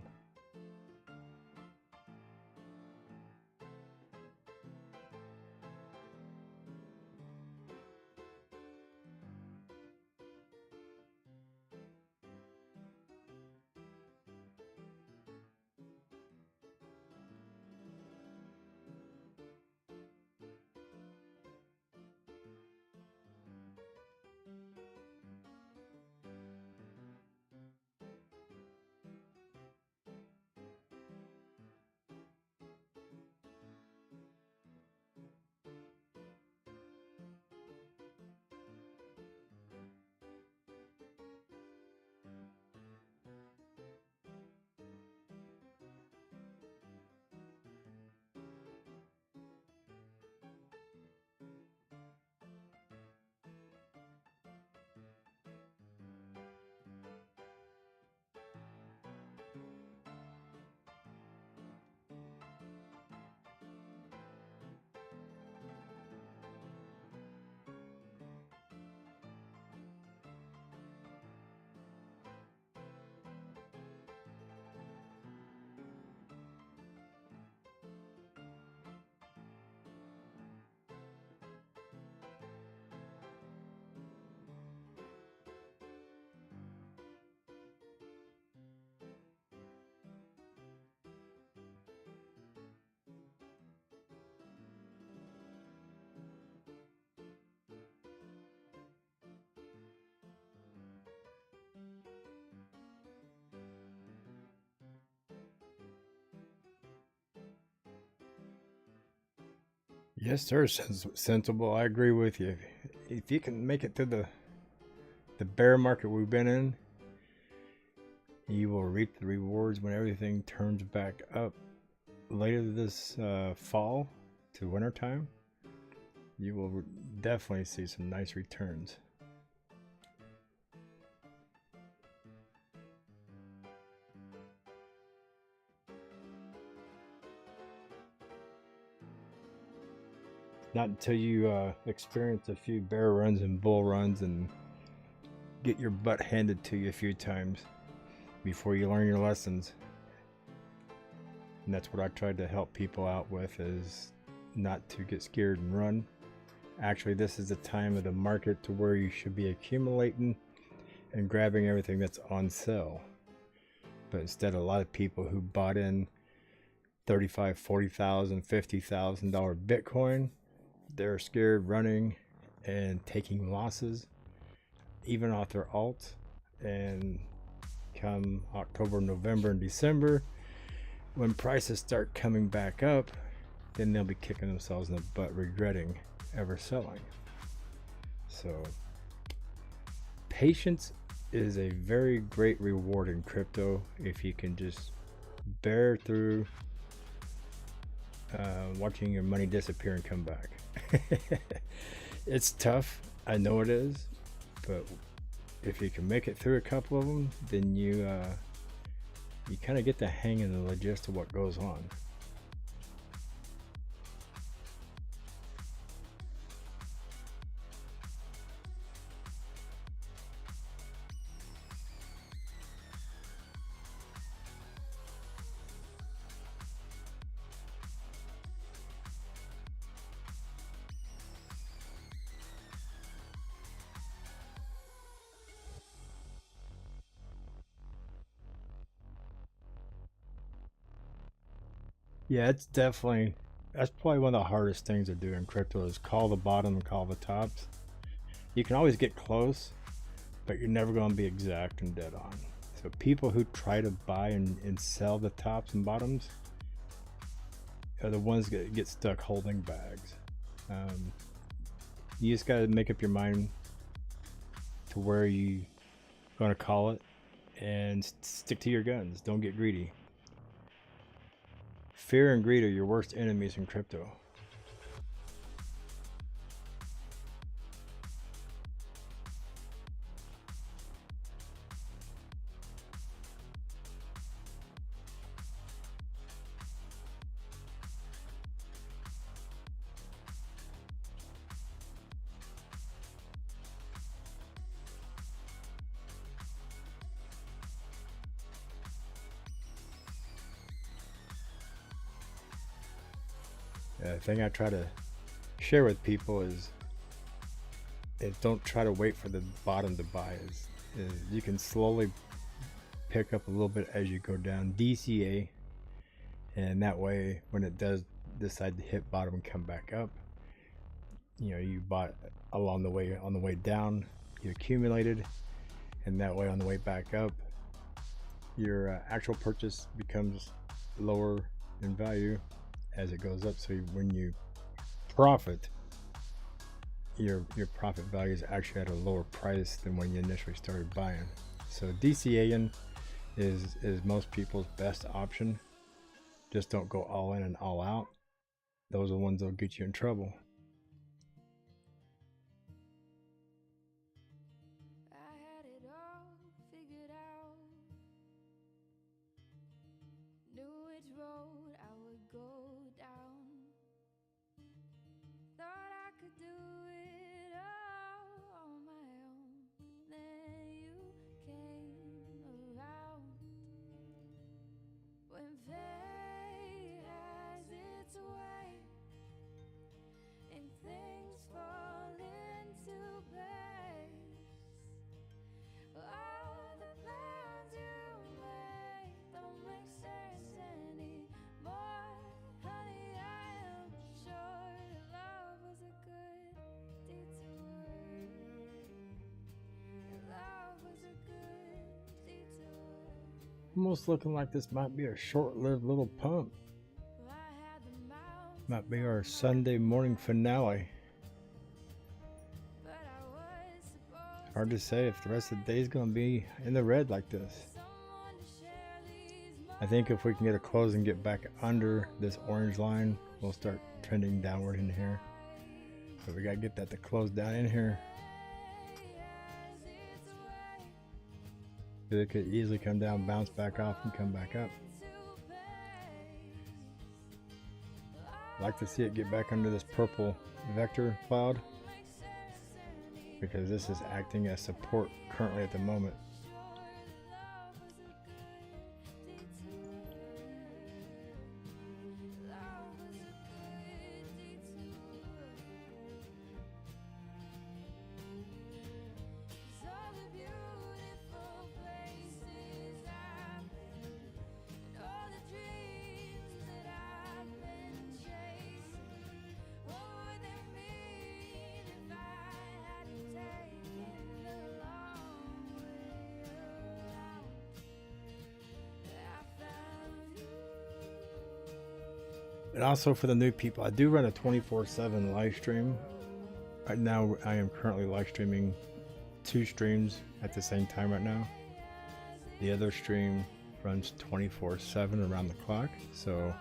[SPEAKER 1] Yes, sir. Sensible. I agree with you. If you can make it through the bear market we've been in, you will reap the rewards when everything turns back up later this fall to winter time. You will definitely see some nice returns. Not until you experience a few bear runs and bull runs and get your butt handed to you a few times before you learn your lessons. And that's what I tried to help people out with, is not to get scared and run. Actually, this is the time of the market to where you should be accumulating and grabbing everything that's on sale. But instead, a lot of people who bought in $35,000, $40,000, $50,000 Bitcoin, they're scared running and taking losses, even off their alt. And come October, November, and December, when prices start coming back up, then they'll be kicking themselves in the butt, regretting ever selling. So patience is a very great reward in crypto if you can just bear through watching your money disappear and come back. It's tough, I know it is, but if you can make it through a couple of them, then you kind of get the hang of the gist of what goes on. Yeah, that's probably one of the hardest things to do in crypto, is call the bottom and call the tops. You can always get close, but you're never going to be exact and dead on. So people who try to buy and sell the tops and bottoms are the ones that get stuck holding bags. You just got to make up your mind to where you going to call it and stick to your guns. Don't get greedy. Fear and greed are your worst enemies in crypto. The thing I try to share with people is don't try to wait for the bottom to buy. Is you can slowly pick up a little bit as you go down, DCA, and that way when it does decide to hit bottom and come back up, you know, you bought along the way. On the way down you accumulated, and that way on the way back up your actual purchase becomes lower in value as it goes up. So when you profit, your profit value is actually at a lower price than when you initially started buying. So DCAing is most people's best option. Just don't go all in and all out. Those are the ones that'll get you in trouble.
[SPEAKER 4] I had it all figured out. Knew which road I would go down. Thought I could do it all on my own. But then you came around. When fate has its way and things fall into place, all the plans you made don't make sense anymore. Honey, I am sure love was a good detour. Love was a good detour.
[SPEAKER 1] Almost looking like this might be a short-lived little pump.
[SPEAKER 4] I had the mountains,
[SPEAKER 1] Might be our Sunday morning finale.
[SPEAKER 4] but I was supposed
[SPEAKER 1] Hard to say if the rest of the day is going to be in the red like this.
[SPEAKER 4] someone to share these
[SPEAKER 1] I think if we can get a close and get back under this orange line, we'll start trending downward in here. But we got to get that to close down in here. It could easily come down, bounce back off, and come back up. Like to see it get back under this purple vector cloud, because this is acting as support currently at the moment. And also for the new people, I do run a 24/7 live stream. Right now I am currently live streaming 2 streams at the same time right now. The other stream runs 24/7 around the clock. So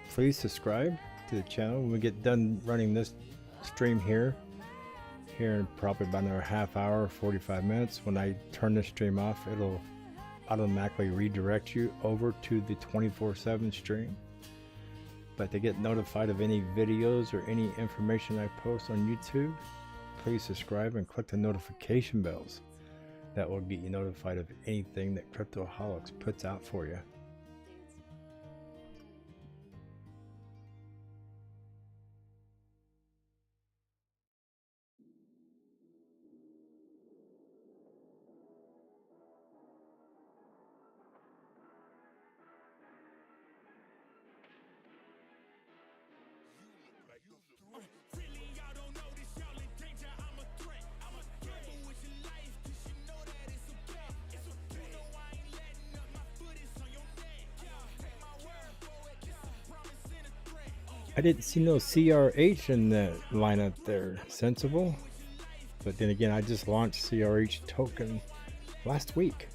[SPEAKER 1] please subscribe to the channel. When we get done running this stream here in probably about another half hour, 45 minutes, when I turn this stream off, it'll automatically redirect you over to the 24/7 stream. But to get notified of any videos or any information I post on YouTube, please subscribe and click the notification bells. That will get you notified of anything that Cryptoholics puts out for you.
[SPEAKER 2] Really, y'all don't know this, y'all in danger, I'm a threat. I'm a gamble with your life, cause you know that it's a bet. It's a bet. You know I ain't letting up, my foot is on your neck. Take my word for it, it's a promise and a threat.
[SPEAKER 1] I didn't see no CRH in the lineup there. Sensible. But then again, I just launched CRH token last week.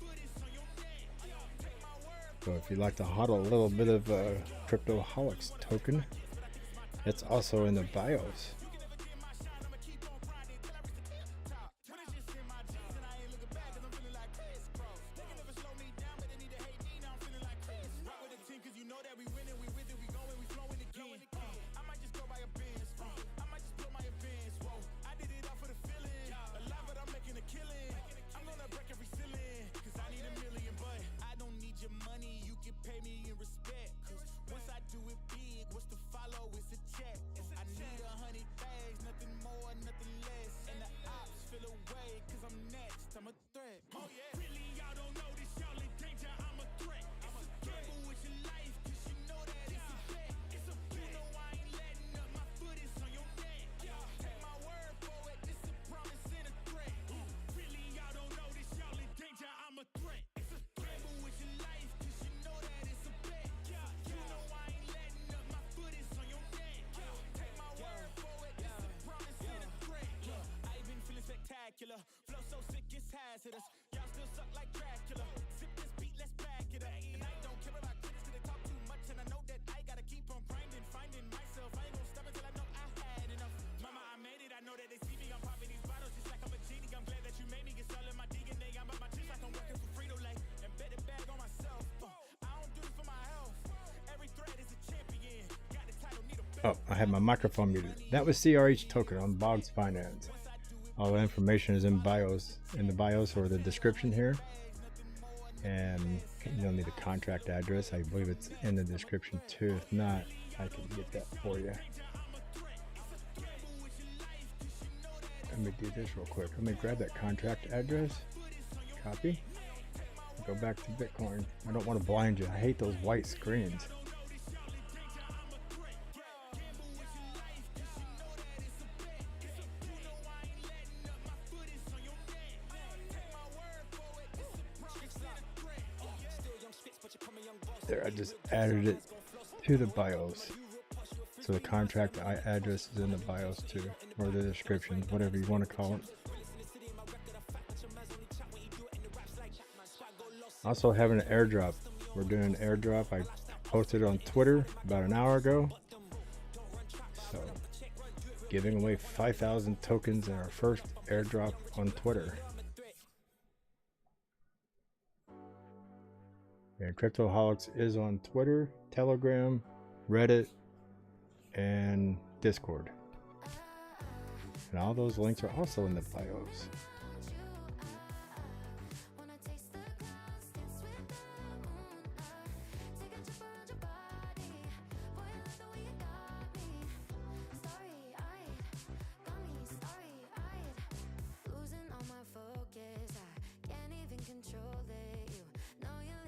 [SPEAKER 1] So if you'd like to hodl a little bit of Cryptoholics token, it's also in the bios.
[SPEAKER 2] Flow so sick it's hazardous. Y'all still suck like Dracula. Sip this beat, let's back it up. And I don't care about critics 'cause they talk too much, and I know that I gotta keep on grinding, finding myself. I ain't gonna stop until I know I had enough. Mama, I made it. I know that they see me. I'm popping these bottles just like I'm a genie. I'm glad that you made me get all in my DNA. I'm about my chips like I'm working for Frito-Lay. And bet it bag on myself. I don't do this for my health. Every thread is a champion. Got the title, need a
[SPEAKER 1] Oh, I had my microphone muted. That was CRH token on Boggs Finance. All the information is in the bios or the description here. And you'll need a contract address. I believe it's in the description too. If not, I can get that for you. Let me do this real quick. Let me grab that contract address, copy, go back to Bitcoin. I don't want to blind you. I hate those white screens. There, I just added it to the bios. So the contract address is in the bios too, or the description, whatever you want to call it. Also having an airdrop. We're doing an airdrop. I posted it on Twitter about an hour ago. So giving away 5,000 tokens in our first airdrop on Twitter. And Cryptoholics is on Twitter, Telegram, Reddit, and Discord. And all those links are also in the bios.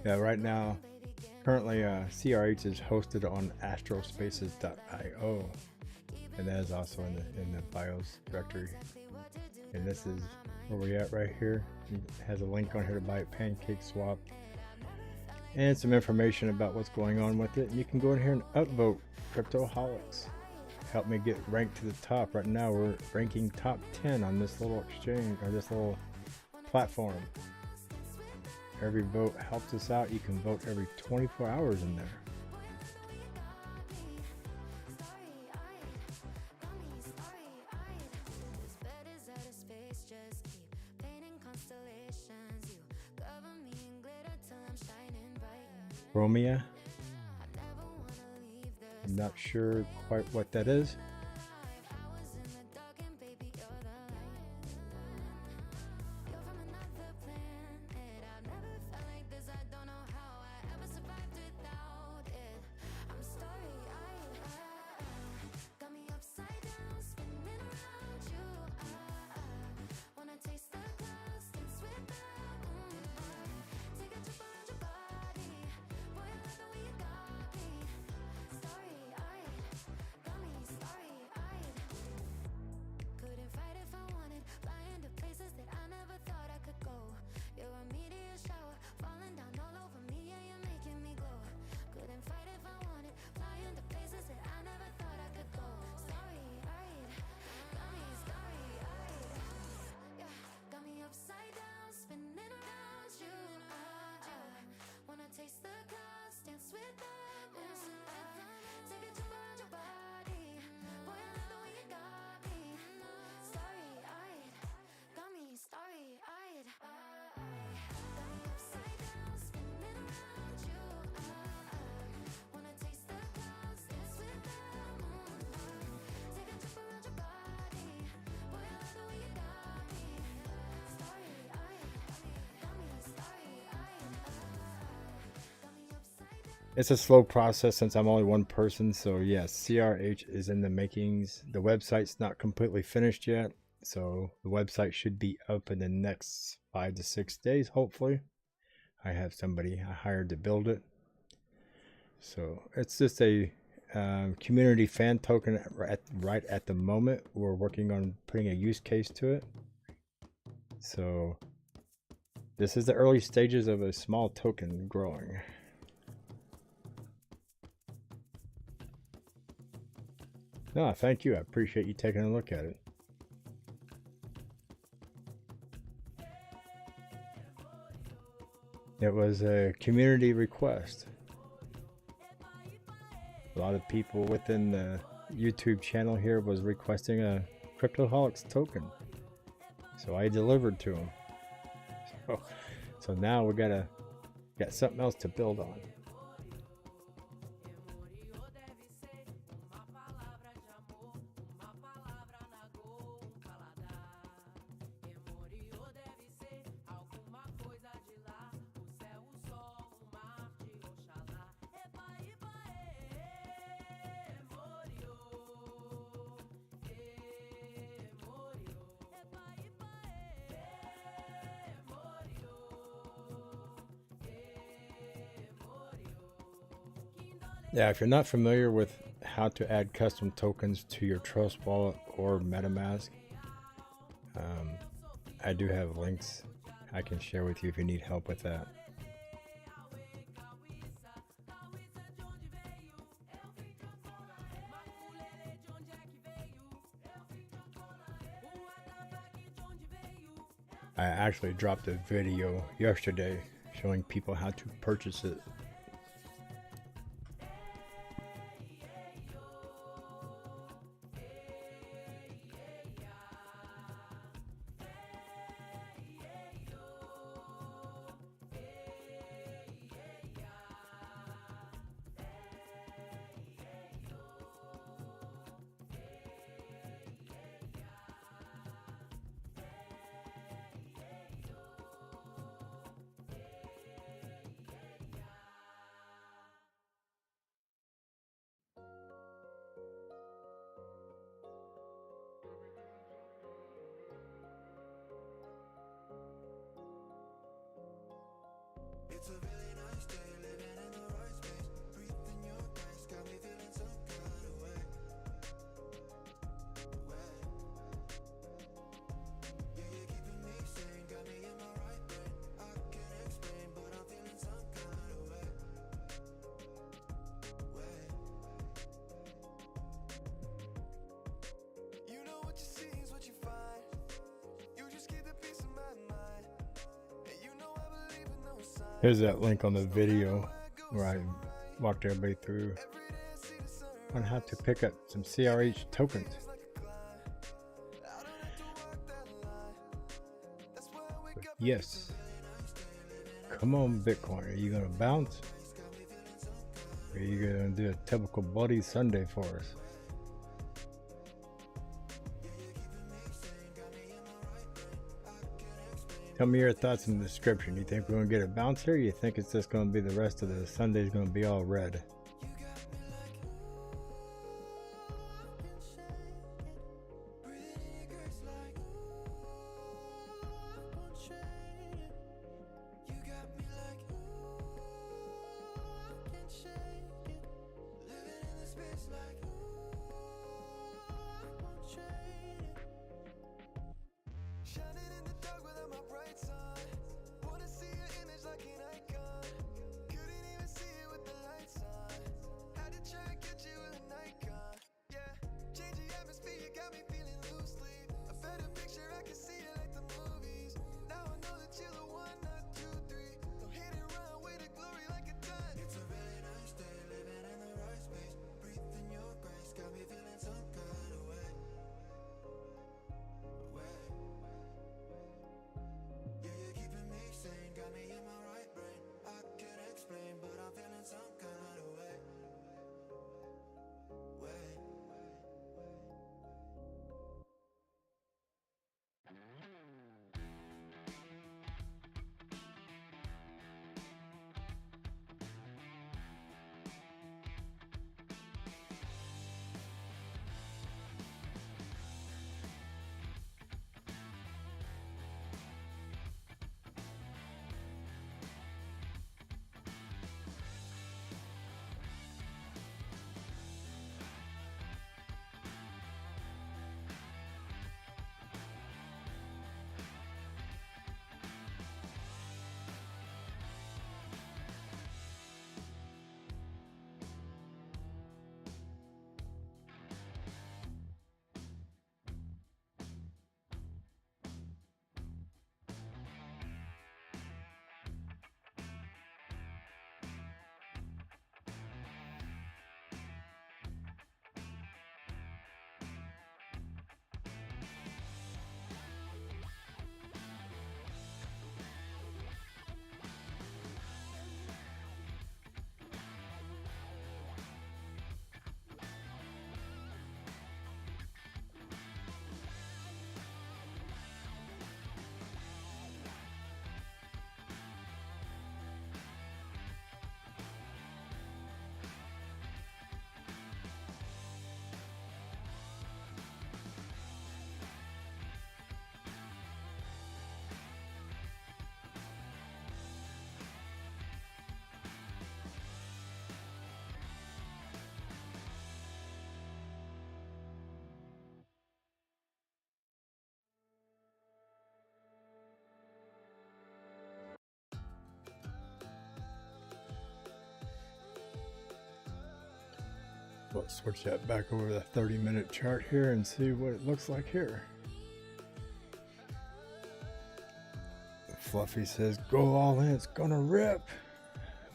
[SPEAKER 1] Yeah, right now, currently CRH is hosted on astrospaces.io, and that is also in the BIOS directory. And this is where we're at right here. It has a link on here to buy it, Pancake Swap, and some information about what's going on with it. And you can go in here and upvote Cryptoholics. Help me get ranked to the top. Right now we're ranking top 10 on this little exchange, or this little platform. Every vote helps us out. You can vote every 24 hours in there. Romia. I'm not sure quite what that is. it's a slow process since I'm only one person. So yes, CRH is in the makings. The website's not completely finished yet. So the website should be up in the next 5 to 6 days, hopefully. I have somebody I hired to build it. So it's just a community fan token right at the moment. We're working on putting a use case to it. So this is the early stages of a small token growing. No, thank you. I appreciate you taking a look at it. It was a community request. A lot of people within the YouTube channel here was requesting a Cryptoholics token. So I delivered to them. So now we got something else to build on. Yeah, if you're not familiar with how to add custom tokens to your Trust Wallet or MetaMask, I do have links I can share with you if you need help with that. I actually dropped a video yesterday showing people how to purchase it.
[SPEAKER 2] It's a really nice day, living in the right space. Breathing your grace, got me feeling some kind of way. Yeah, you're keeping me sane, got me in my right brain. I can't explain, but I'm feeling some kind of way. You know what you see is what you find. You just keep the peace of my mind. And you know I believe in those signs.
[SPEAKER 1] Here's that link on the video where I walked everybody through on how to pick up some CRH tokens. But yes, come on Bitcoin, are you gonna bounce? Or are you gonna do a typical Bloody Sunday for us? Tell me your thoughts in the description. Do you think we're going to get a bounce here? Or you think it's just going to be the rest of the Sunday's going to be all red?
[SPEAKER 2] Shining in the dark without my bright side. Wanna see your image like an icon. Couldn't even see it with the lights on.
[SPEAKER 1] Let's switch that back over the 30-minute chart here and see what it looks like here. Fluffy says, go all in, it's gonna rip.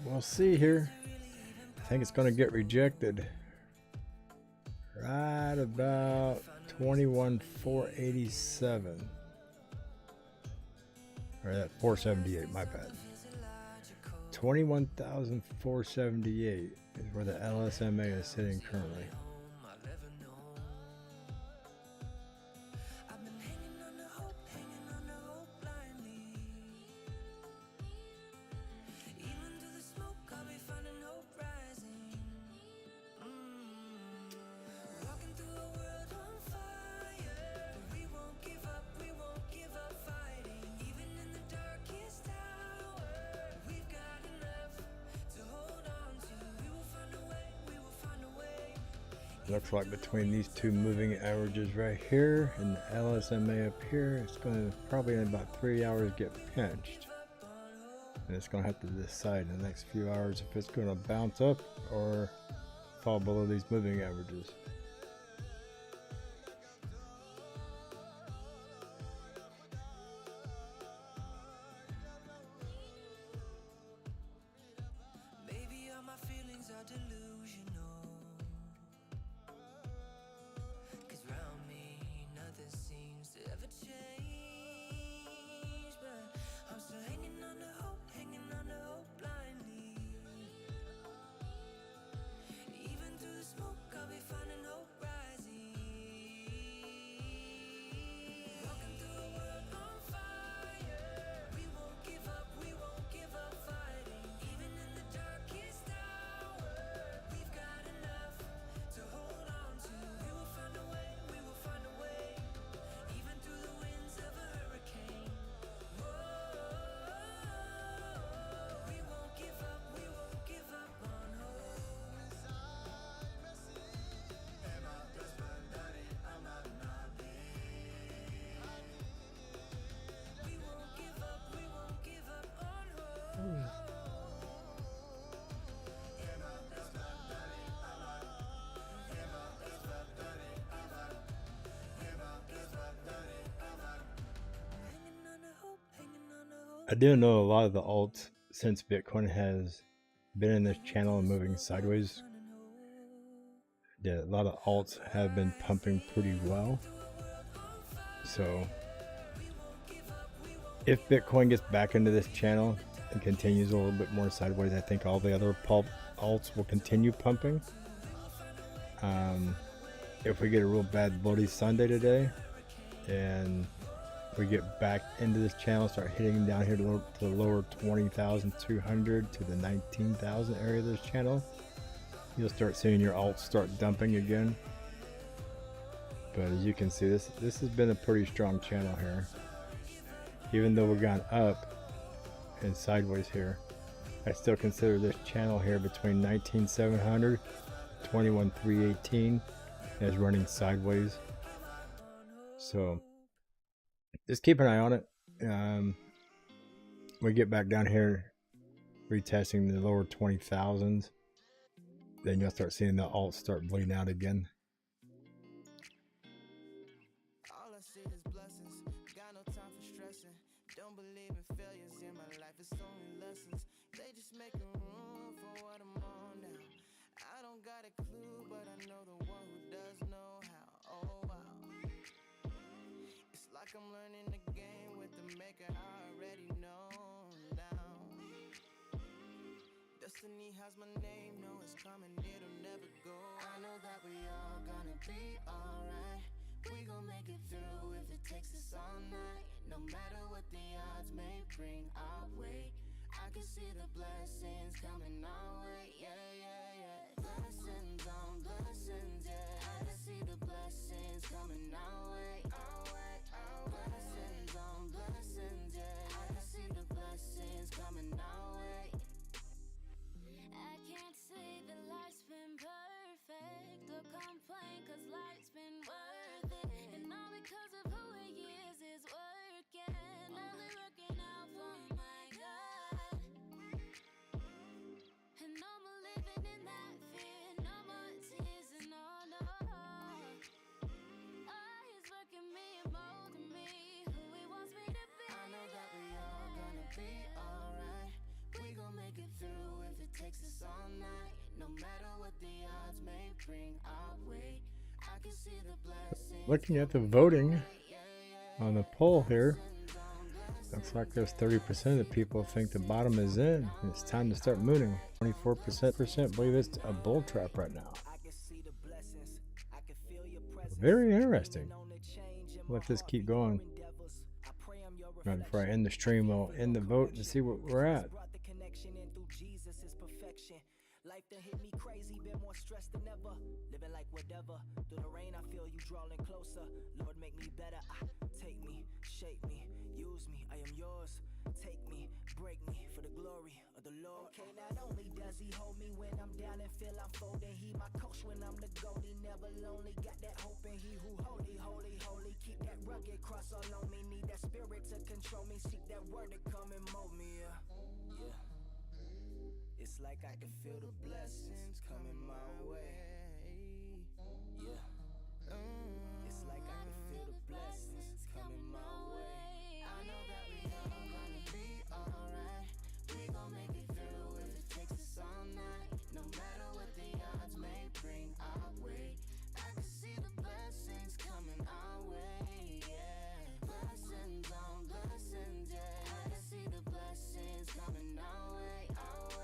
[SPEAKER 1] We'll see here. I think it's gonna get rejected right about 21,487. Or that 478, my bad. 21,478 is where the LSMA is sitting currently. Looks like between these two moving averages right here and the LSMA up here, it's going to probably in about 3 hours get pinched. And it's going to have to decide in the next few hours if it's going to bounce up or fall below these moving averages.
[SPEAKER 2] Maybe all my feelings are delusional, 'cause round me nothing seems to ever change. But I'm still hanging on to hope blindly. Even through the smoke, I'll be finding hope rising. Walking through a world on fire. We won't give up fighting. Even in the darkest hour, we've got enough to hold on to. We will find a way, even through the winds of a hurricane. Whoa, we won't give up on hope. We won't give up on hope.
[SPEAKER 1] I do know a lot of the alts, since Bitcoin has been in this channel and moving sideways, yeah, a lot of alts have been pumping pretty well. So if Bitcoin gets back into this channel and continues a little bit more sideways, I think all the other alts will continue pumping. If we get a real bad bloody Sunday today and we get back into this channel, start hitting down here to the lower 20,200 to the 19,000 area of this channel, you'll start seeing your alts start dumping again. But as you can see, this has been a pretty strong channel here. Even though we've gone up and sideways here, I still consider this channel here between 19,700 and 21,318 as running sideways. So just keep an eye on it. We get back down here retesting the lower 20,000s, then you'll start seeing the alts start bleeding out again.
[SPEAKER 2] All I see is blessings, got no time for stressing. Don't believe in failures in my life, it's only lessons. They just making room for what I'm on now. I don't got a clue, but I know the one who does know how. Oh wow, it's like I'm learning the game with the maker I already know now. Destiny has my name, know it's coming, it'll never go. I know that we all gonna be alright. We gon' make it through if it takes us all night. No matter what the odds may bring our way, I can see the blessings coming our way. Yeah, yeah, yeah. Blessings on blessings, yeah. I can see the blessings coming our way. Our way, our way. Blessings on blessings, yeah. I can see the blessings coming our way.
[SPEAKER 4] I can't say that life's been perfect or complain, 'cause life's been worth it. And all because of who he is working, only working out for my God. And no more living in that fear, no more tears
[SPEAKER 1] Looking at the voting on the poll here, looks like there's 30% of the people think the bottom is in. And it's time to start mooning. 24% believe it's a bull trap right now. Very interesting. Let this keep going. Right before I end the stream, we'll end the vote and see what we're at.
[SPEAKER 2] Life done hit me crazy, been more stressed than ever. Living like whatever. Through the rain, I feel you drawing closer. Lord, make me better. Take me, shape me, use me. I am yours. Take me, break me for the glory of the Lord. Okay, not only does he hold me when I'm down and feel I'm folding, he my coach when I'm the goat. He never lonely, got that hope in he who holy, holy, holy. Keep that rugged cross all on me. Need that spirit to control me. Seek that word to come and mold me. Yeah. It's like I can feel the blessings coming my way. Yeah. It's like I can feel the blessings coming my way. I know that we all gonna be alright. We gon' make it through if it takes us all night. No matter what the odds may bring our way, I can see the blessings coming our way. Yeah. Blessings on blessings, yeah. I can see the blessings coming our way, our way.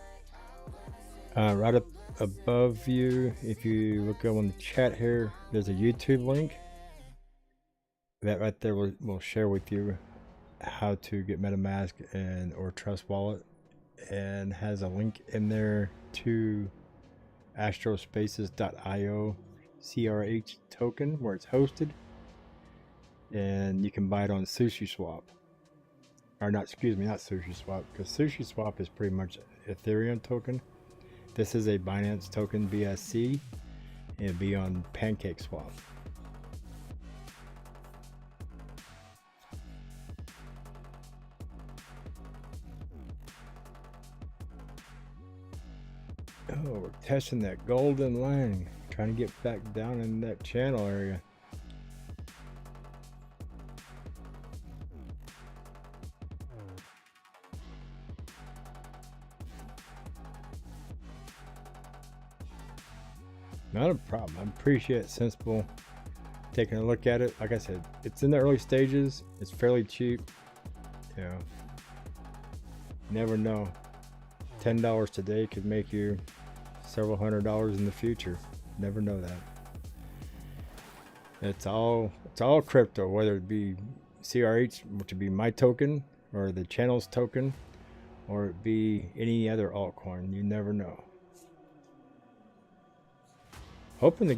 [SPEAKER 1] Right up above you, if you look up on the chat here, there's a YouTube link. That right there will share with you how to get MetaMask and or Trust Wallet, and has a link in there to astrospaces.io CRH token where it's hosted, and you can buy it on SushiSwap. Or not, excuse me, not SushiSwap, because SushiSwap is pretty much Ethereum token. This is a Binance token BSC. It'll be on PancakeSwap. Oh, we're testing that golden line, trying to get back down in that channel area. Not a problem. I appreciate Sensible taking a look at it. Like I said, it's in the early stages. It's fairly cheap. You know, never know. $10 today could make you several $100s in the future. Never know that. It's all crypto, whether it be CRH, which would be my token, or the channel's token, or it be any other altcoin. You never know. Hoping to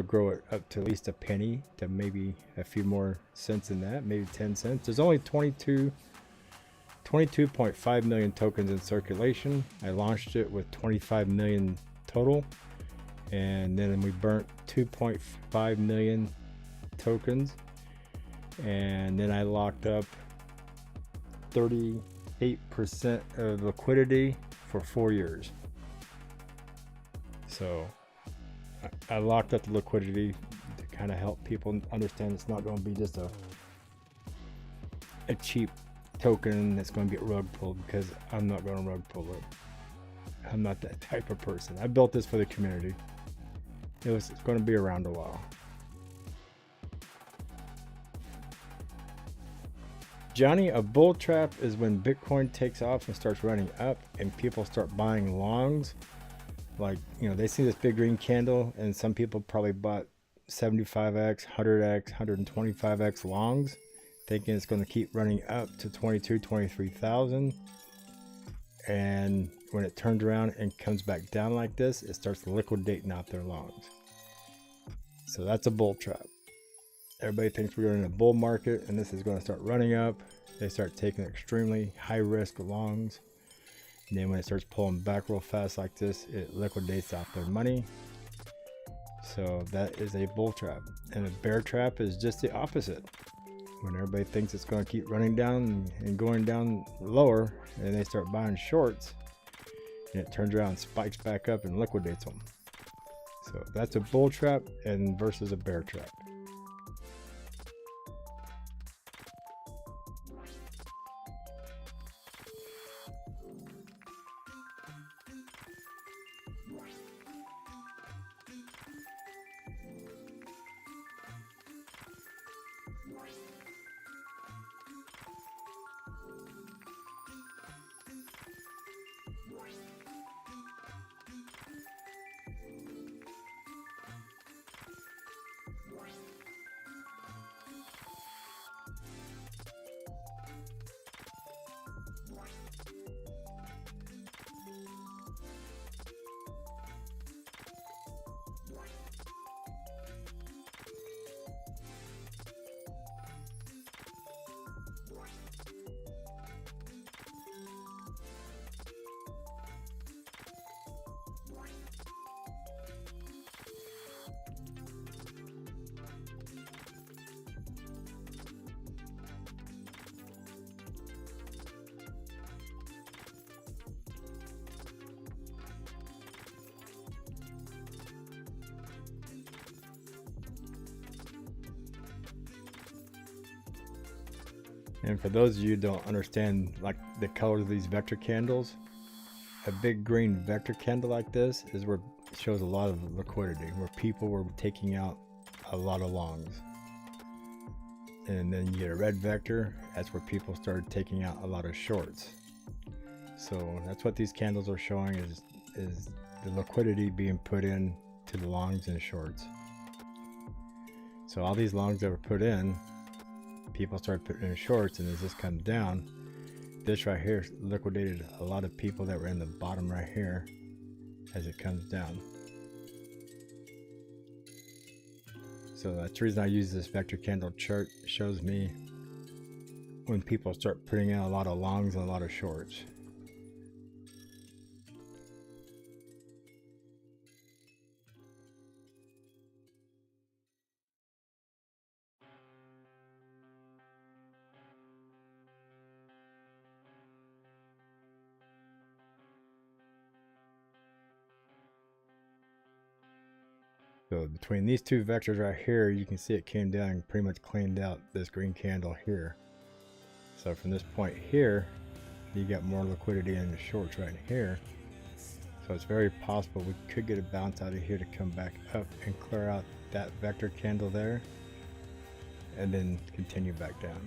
[SPEAKER 1] grow it up to at least a penny, to maybe a few more cents in that, maybe 10 cents. There's only 22.5 million tokens in circulation. I launched it with 25 million total, and then we burnt 2.5 million tokens, and then I locked up 38% of liquidity for 4 years. So I locked up the liquidity to kind of help people understand it's not going to be just a cheap token that's going to get rug pulled, because I'm not going to rug pull it. I'm not that type of person. I built this for the community. It's going to be around a while. Johnny, a bull trap is when Bitcoin takes off and starts running up and people start buying longs. Like, you know, they see this big green candle, and some people probably bought 75x, 100x, 125x longs, thinking it's going to keep running up to 23,000. And when it turns around and comes back down like this, it starts liquidating out their longs. So that's a bull trap. Everybody thinks we're in a bull market and this is going to start running up. They start taking extremely high risk longs. And then when it starts pulling back real fast like this, it liquidates out their money. So that is a bull trap. And a bear trap is just the opposite. When everybody thinks it's going to keep running down and going down lower, and they start buying shorts, and it turns around, spikes back up and liquidates them. So that's a bull trap and versus a bear trap. And for those of you who don't understand like the colors of these vector candles, a big green vector candle like this is where it shows a lot of liquidity, where people were taking out a lot of longs. And then you get a red vector, that's where people started taking out a lot of shorts. So that's what these candles are showing, is the liquidity being put in to the longs and shorts. So all these longs that were put in, people started putting in shorts, and as this comes down, this right here liquidated a lot of people that were in the bottom right here as it comes down. So that's the reason I use this vector candle chart. It shows me when people start putting in a lot of longs and a lot of shorts. So between these two vectors right here, you can see it came down and pretty much cleaned out this green candle here. So from this point here, you got more liquidity in the shorts right here. So it's very possible we could get a bounce out of here to come back up and clear out that vector candle there, and then continue back down.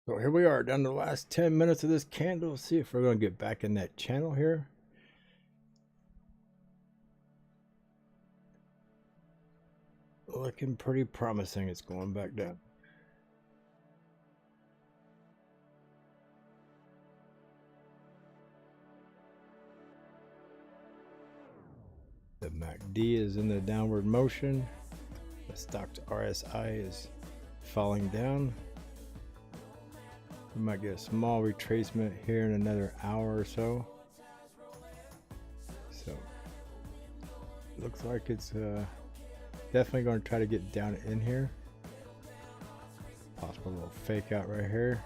[SPEAKER 1] So here we are down to the last 10 minutes of this candle. Let's see if we're going to get back in that channel here. Looking pretty promising. It's going back down. The MACD is in the downward motion. The stock's RSI is falling down. We might get a small retracement here in another hour or so. So, looks like it's definitely going to try to get down in here. Possible little fake out right here.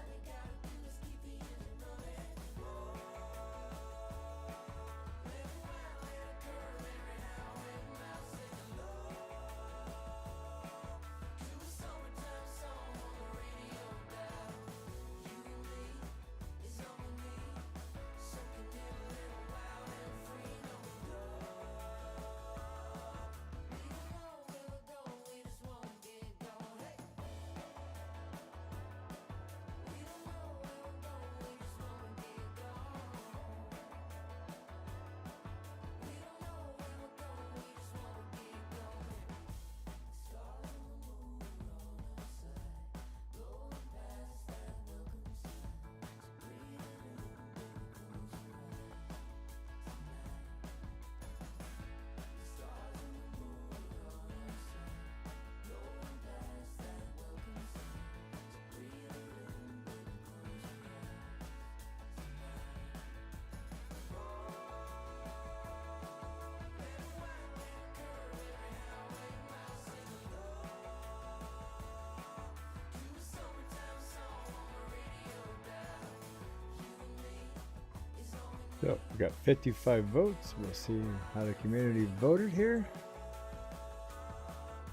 [SPEAKER 1] So we got 55 votes. We'll see how the community voted here.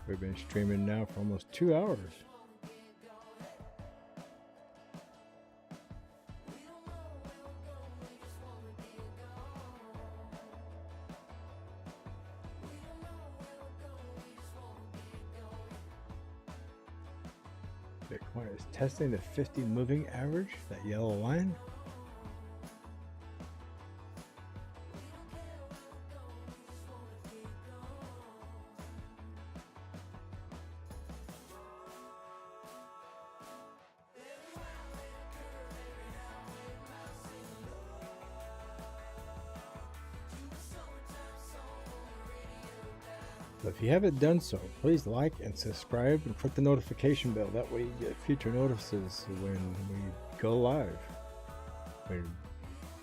[SPEAKER 1] We've been streaming now for almost 2 hours. Bitcoin is testing the 50 moving average, that yellow line. So if you haven't done so, please like and subscribe and click the notification bell. That way you get future notices when we go live. It'd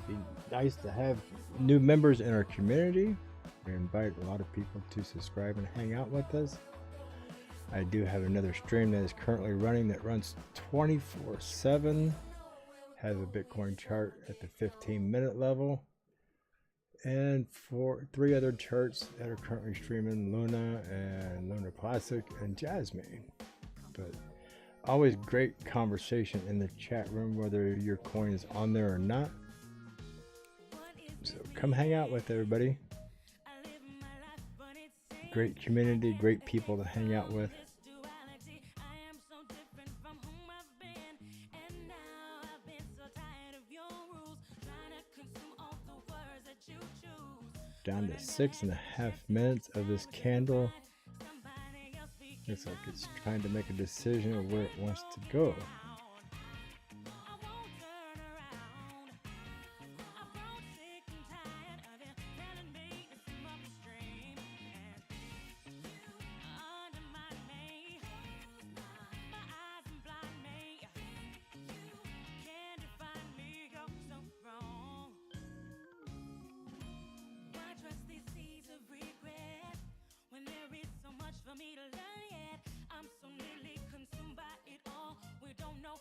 [SPEAKER 1] be nice to have new members in our community. We invite a lot of people to subscribe and hang out with us. I do have another stream that is currently running that runs 24/7. Has a Bitcoin chart at the 15-minute level. And for 3 other charts that are currently streaming, Luna and Lunar Classic and Jasmy. But always great conversation in the chat room, whether your coin is on there or not. So come hang out with everybody. Great community, great people to hang out with. Down to 6.5 minutes of this candle. Looks like it's trying to make a decision of where it wants to go.
[SPEAKER 5] For me to learn yet, I'm so nearly consumed by it all. We don't know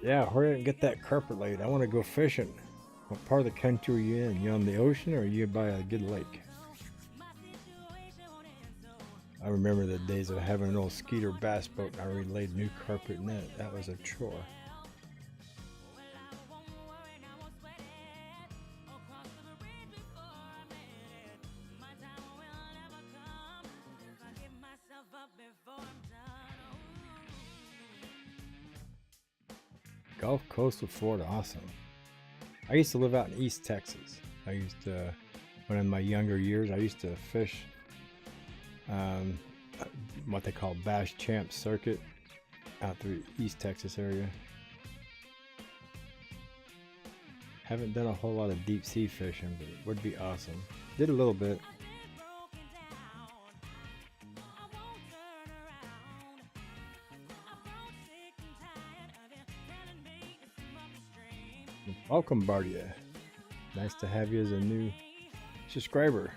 [SPEAKER 1] Yeah, hurry up and get that carpet laid. I want to go fishing. What part of the country are you in? You on the ocean or are you by a good lake? I remember the days of having an old Skeeter bass boat and I laid new carpet in it. That was a chore. Gulf Coast of Florida, awesome. I used to live out in East Texas. I used to, when in my younger years, I used to fish what they call Bass Champ Circuit out through East Texas area. Haven't done a whole lot of deep sea fishing, but it would be awesome. Did a little bit. Welcome, Bardia. Nice to have you as a new subscriber.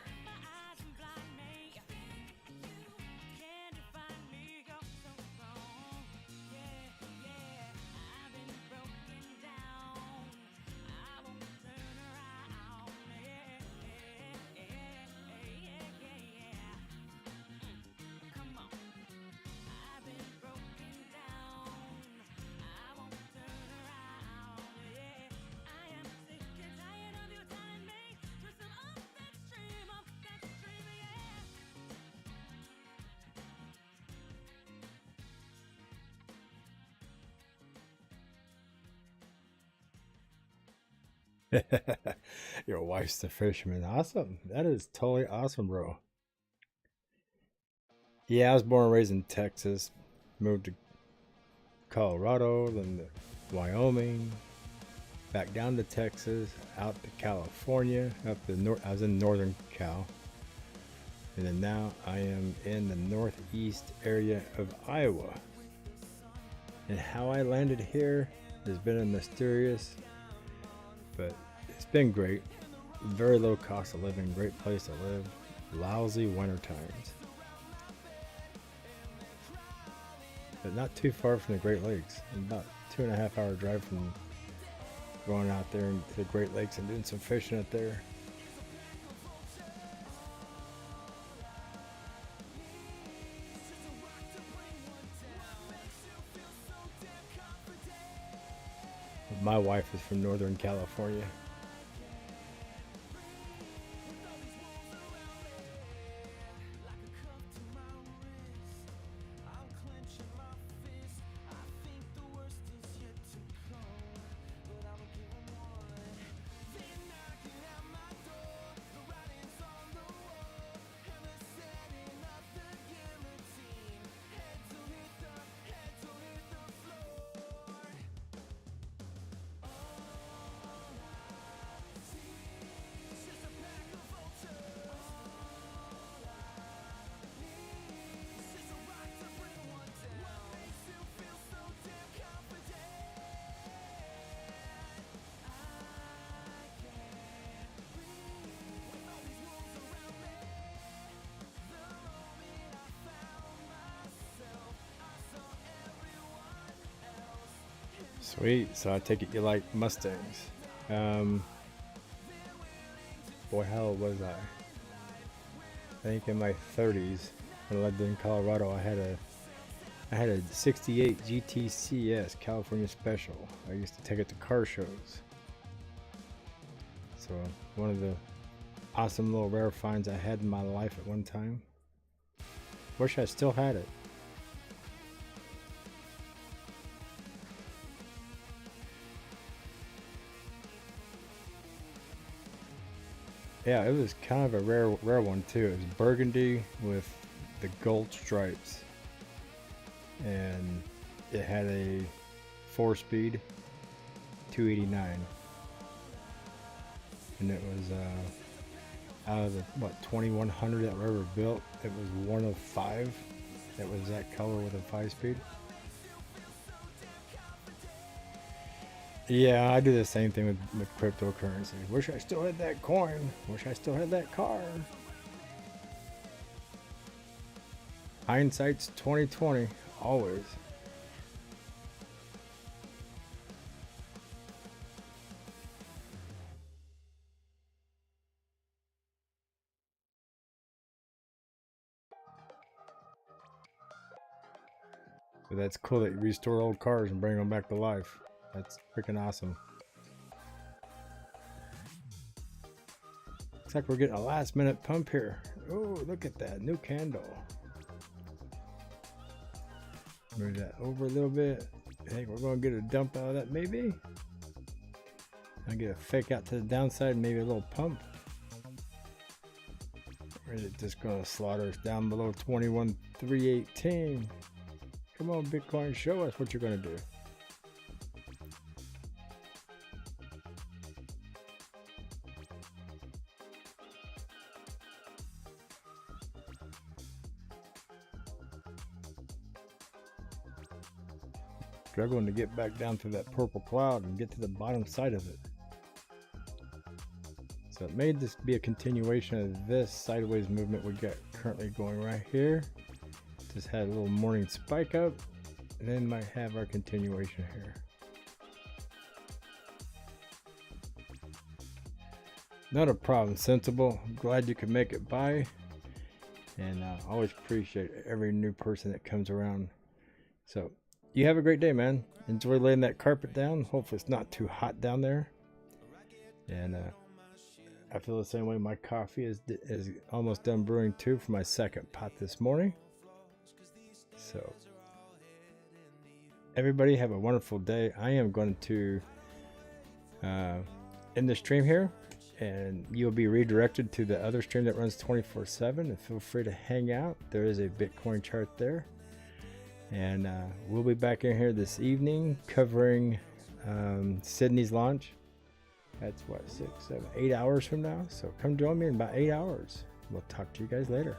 [SPEAKER 1] Your wife's the fisherman. Awesome. That is totally awesome, bro. Yeah, I was born and raised in Texas. Moved to Colorado, then to Wyoming, back down to Texas, out to California, up the north. I was in Northern Cal. And then now I am in the northeast area of Iowa. And how I landed here has been a mysterious, but it's been great. Very low cost of living, great place to live. Lousy winter times, but not too far from the Great Lakes. About 2.5 hour drive from going out there into the Great Lakes and doing some fishing out there. My wife is from Northern California. Sweet. So I take it you like Mustangs. Boy, how old was I? I think in my 30s when I lived in Colorado. I had a 68 GTCS California Special. I used to take it to car shows. So one of the awesome little rare finds I had in my life at one time. Wish I still had it. Yeah, it was kind of a rare one too. It was burgundy with the gold stripes, and it had a 4-speed 289, and it was out of the 2100 that were ever built. It was one of 5 that was that color with a 5-speed. Yeah, I do the same thing with cryptocurrency. Wish I still had that coin. Wish I still had that car. Hindsight's 2020, always. But that's cool that you restore old cars and bring them back to life. That's freaking awesome. Looks like we're getting a last minute pump here. Oh, look at that new candle. Move that over a little bit. I think we're going to get a dump out of that maybe. I'll get a fake out to the downside, maybe a little pump. Or is it just going to slaughter us down below 21,318? Come on, Bitcoin, show us what you're going to do. Struggling to get back down through that purple cloud and get to the bottom side of it. So it may just be a continuation of this sideways movement we got currently going right here. Just had a little morning spike up, and then might have our continuation here. Not a problem, sensible. I'm glad you could make it by, and I always appreciate every new person that comes around. So you have a great day, man. Enjoy laying that carpet down. Hopefully it's not too hot down there. And I feel the same way. My coffee is almost done brewing too for my second pot this morning. So everybody have a wonderful day. I am going to end the stream here, and you'll be redirected to the other stream that runs 24/7, and feel free to hang out. There is a Bitcoin chart there. And we'll be back in here this evening covering Sydney's launch. That's what, 6, 7, 8 hours from now. So come join me in about 8 hours. We'll talk to you guys later.